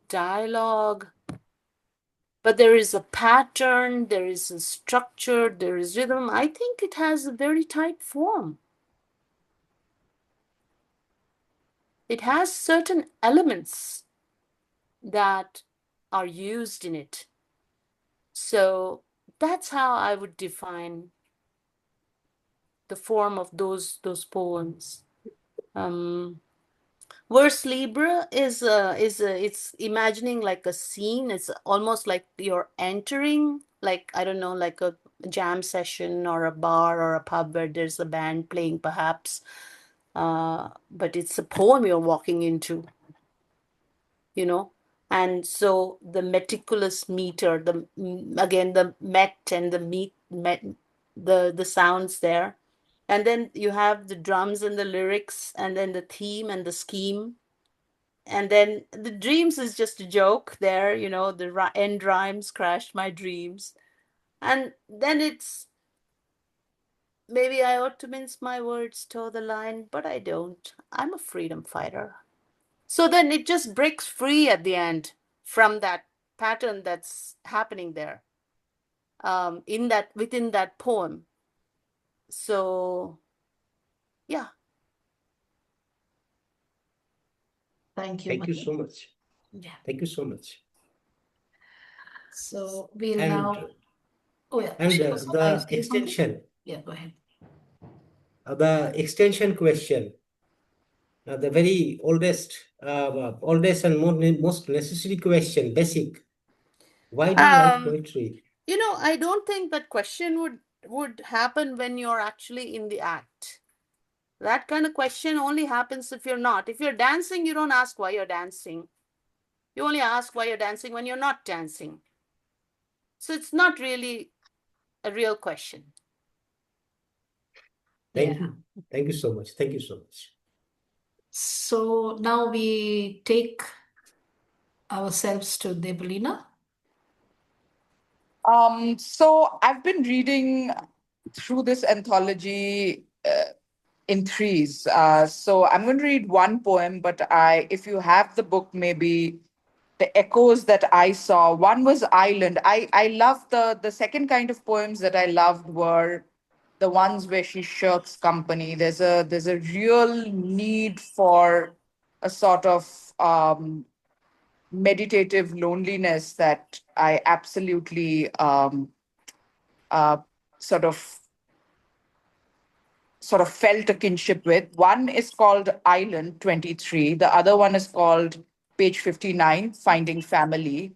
dialogue, but there is a pattern, there is a structure, there is rhythm. I think it has a very tight form. It has certain elements that are used in it. So that's how I would define the form of those poems. Verse Libre is it's imagining like a scene. It's almost like you're entering, like, I don't know, like a jam session or a bar or a pub where there's a band playing, perhaps. But it's a poem you're walking into, And so the meticulous meter, again the met and the the sounds there, and then you have the drums and the lyrics, and then the theme and the scheme. And then the dreams is just a joke there, the end rhymes crashed my dreams. And then it's, maybe I ought to mince my words, toe the line, but I don't. I'm a freedom fighter. So then it just breaks free at the end from that pattern that's happening there, within that poem. So, yeah. Thank you, Thank you Mani. so much. Yeah. Thank you so much. So we'll And now. Oh yeah. and Shiva, are you the saying something? extension, Yeah, go ahead. the extension question. the very oldest and most necessary question, basic. Why do you like poetry? I don't think that question would happen when you're actually in the act. That kind of question only happens if you're not. If you're dancing, you don't ask why you're dancing. You only ask why you're dancing when you're not dancing. So it's not really a real question. Thank you. Thank you so much. Thank you so much. So now we take ourselves to Debolina. So I've been reading through this anthology in threes. So I'm going to read one poem, but if you have the book, maybe the echoes that I saw. One was Island. I love the second kind of poems that I loved were the ones where she shirks company. There's a real need for a sort of meditative loneliness that I absolutely uh, sort of felt a kinship with. One is called Island 23. The other one is called page 59, Finding Family.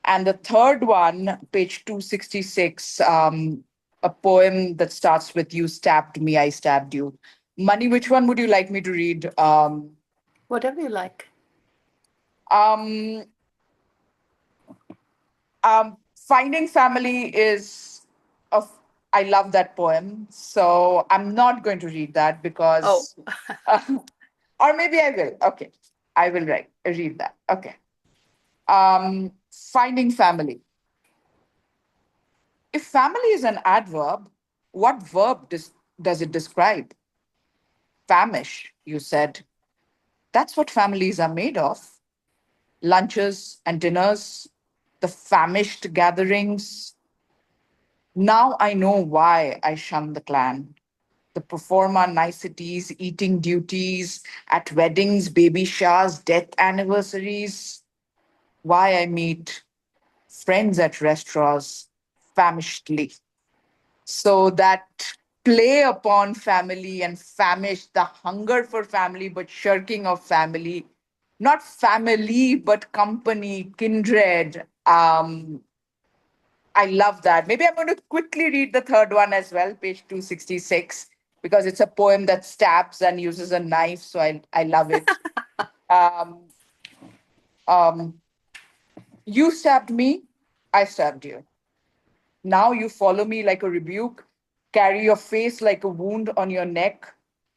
And the third one, page 266, a poem that starts with You stabbed me, I stabbed you. Mani, which one would you like me to read? Whatever you like. Um, Finding Family is of I love that poem, so I'm not going to read that because, or maybe I will. Okay, I will read that. Okay. Finding Family. If family is an adverb, what verb does it describe? Famish, you said. That's what families are made of. Lunches and dinners, the famished gatherings. Now I know why I shun the clan. The performa niceties, eating duties, at weddings, baby showers, death anniversaries. Why I meet friends at restaurants famishedly. So that play upon family and famish, the hunger for family, but shirking of family, not family, but company, kindred. I love that. Maybe I'm going to quickly read the third one as well, page 266, because it's a poem that stabs and uses a knife. So I love it. um, um, you stabbed me, I stabbed you. Now you follow me like a rebuke, carry your face like a wound on your neck,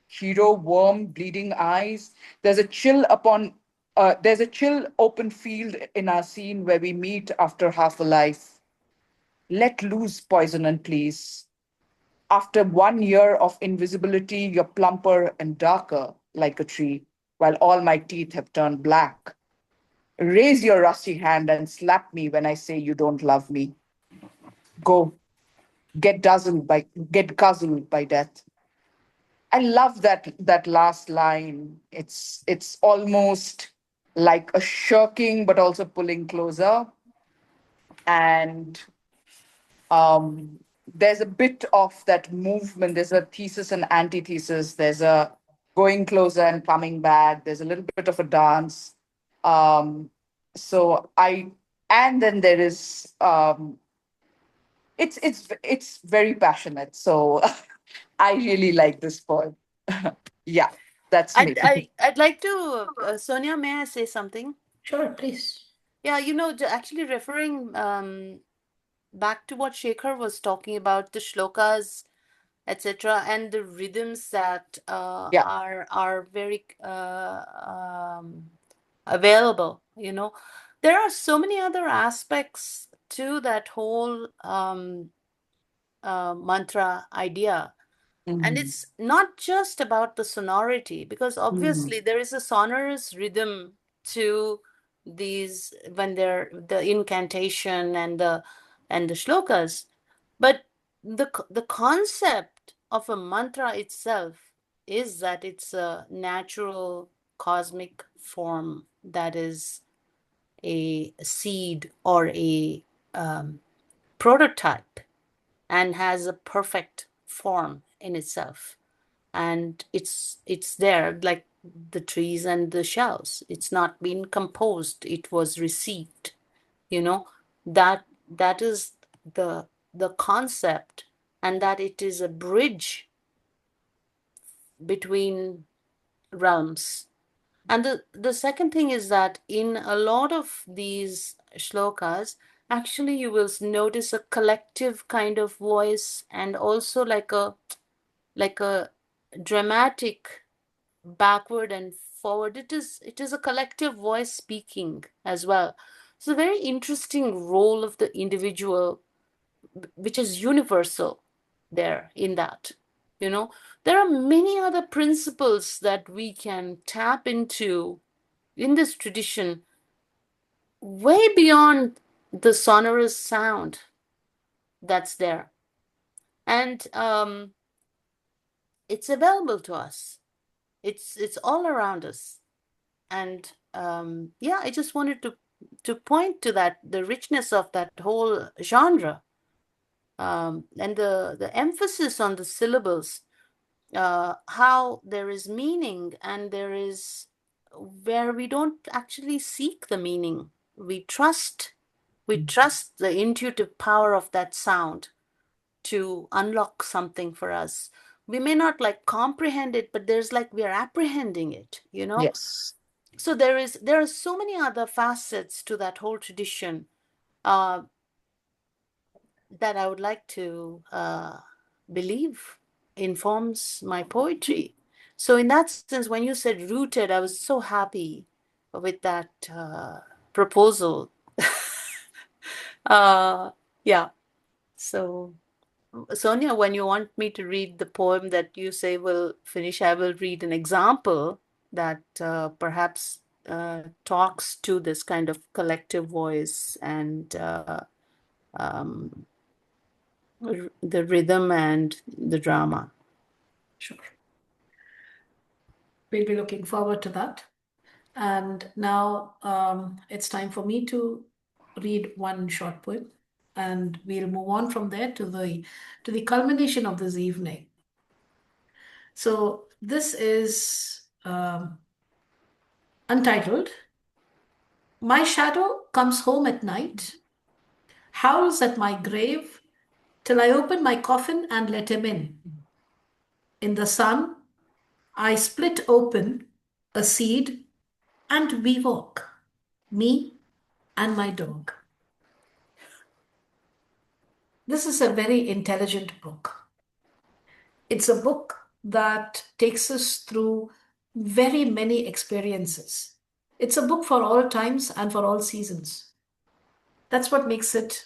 hero, worm, bleeding eyes. There's a chill open field in our scene where we meet after half a life. Let loose, poison and please. After 1 year of invisibility, you're plumper and darker like a tree, while all my teeth have turned black. Raise your rusty hand and slap me when I say you don't love me. Go, get guzzled by death. I love that last line. It's almost like a shirking, but also pulling closer. And there's a bit of that movement. There's a thesis and antithesis. There's a going closer and coming back. There's a little bit of a dance. Um, so I and then there is it's very passionate. So I really like this poem. Yeah, that's me. I'd like to, Sonia, may I say something? Sure, please. Yeah, actually referring back to what Shekhar was talking about, the shlokas, etc., and the rhythms that Yeah. are very available. There are so many other aspects to that whole mantra idea. And it's not just about the sonority, because obviously there is a sonorous rhythm to these when they're the incantation and the shlokas. But the concept of a mantra itself is that it's a natural cosmic form that is a seed or a prototype and has a perfect form in itself, and it's there, like the trees and the shells. It's not been composed. It was received. You know, that is the concept, and that it is a bridge between realms. And the second thing is that in a lot of these shlokas, actually you will notice a collective kind of voice, and also like a dramatic backward and forward. It is a collective voice speaking as well. It's a very interesting role of the individual, which is universal there in that. There are many other principles that we can tap into in this tradition, way beyond the sonorous sound that's there. And it's available to us. It's all around us. And yeah, I just wanted to point to that, the richness of that whole genre, and the emphasis on the syllables, how there is meaning, and there is where we don't actually seek the meaning. We trust the intuitive power of that sound to unlock something for us. We may not like comprehend it, but there's like we are apprehending it. Yes. So there are so many other facets to that whole tradition that I would like to believe informs my poetry. So in that sense, when you said rooted, I was so happy with that proposal. Yeah. So, Sonia, when you want me to read the poem that you say will finish, I will read an example that perhaps talks to this kind of collective voice and the rhythm and the drama. Sure. We'll be looking forward to that. And now it's time for me to read one short poem, and we'll move on from there to the culmination of this evening. So this is untitled. My shadow comes home at night, howls at my grave, till I open my coffin and let him in. In the sun, I split open a seed, and we walk, me and my dog. This is a very intelligent book. It's a book that takes us through very many experiences. It's a book for all times and for all seasons. That's what makes it,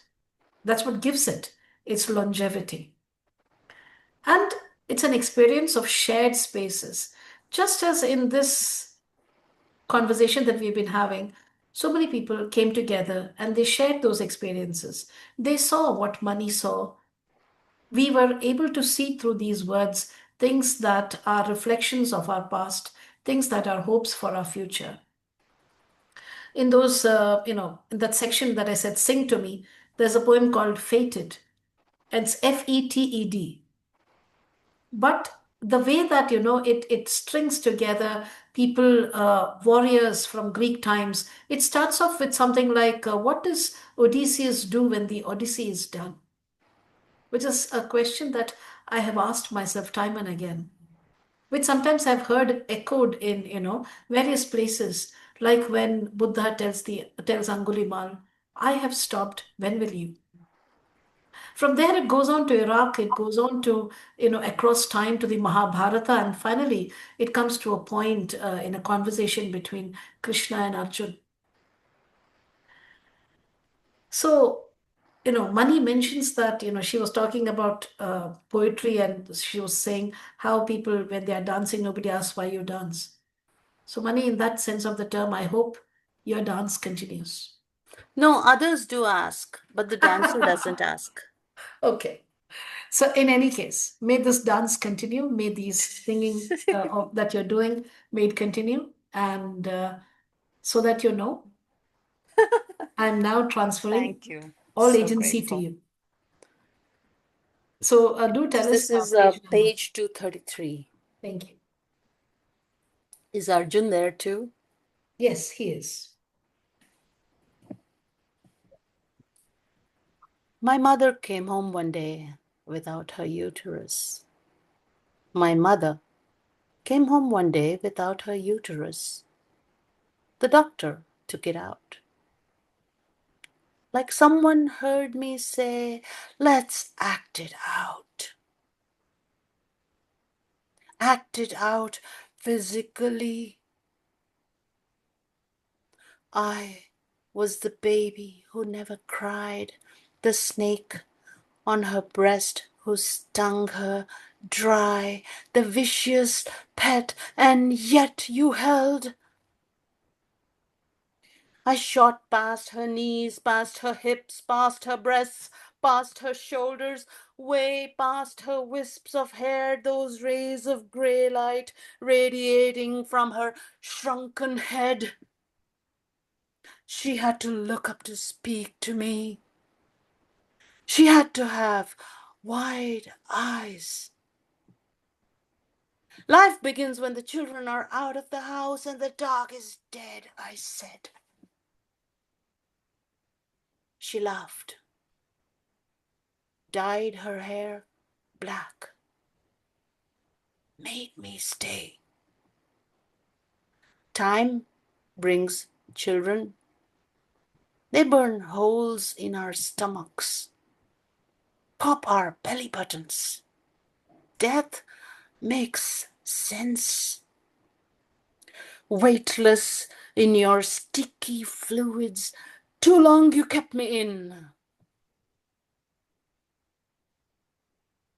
that's what gives it its longevity. And it's an experience of shared spaces. Just as in this conversation that we've been having, so many people came together and they shared those experiences. They saw what Mani saw. We were able to see through these words things that are reflections of our past, things that are hopes for our future. In those, in that section that I said, sing to me, there's a poem called Fated. It's Feted. But the way that, it strings together people, warriors from Greek times, it starts off with something like, what does Odysseus do when the Odyssey is done? Which is a question that I have asked myself time and again, which sometimes I've heard echoed in, various places, like when Buddha tells Angulimal, I have stopped, when will you? From there, it goes on to Iraq, it goes on to, across time to the Mahabharata, and finally, it comes to a point in a conversation between Krishna and Arjun. So, Mani mentions that, she was talking about poetry, and she was saying how people, when they are dancing, nobody asks why you dance. So, Mani, in that sense of the term, I hope your dance continues. No, others do ask, but the dancer doesn't ask. Okay. So, in any case, may this dance continue. May these singing that you're doing, may it continue. And so that I'm now transferring Thank you. all So agency grateful. to you. So, do tell us This is page number. page 233. Thank you. Is Arjun there too? Yes, he is. My mother came home one day without her uterus. My mother came home one day without her uterus. The doctor took it out. Like someone heard me say, let's act it out. Act it out physically. I was the baby who never cried, the snake on her breast who stung her dry, the vicious pet, and yet you held. I shot past her knees, past her hips, past her breasts, past her shoulders, way past her wisps of hair, those rays of grey light radiating from her shrunken head. She had to look up to speak to me. She had to have wide eyes. Life begins when the children are out of the house and the dog is dead, I said. She laughed, dyed her hair black, made me stay. Time brings children. They burn holes in our stomachs, pop our belly buttons. Death makes sense. Weightless in your sticky fluids, too long you kept me in.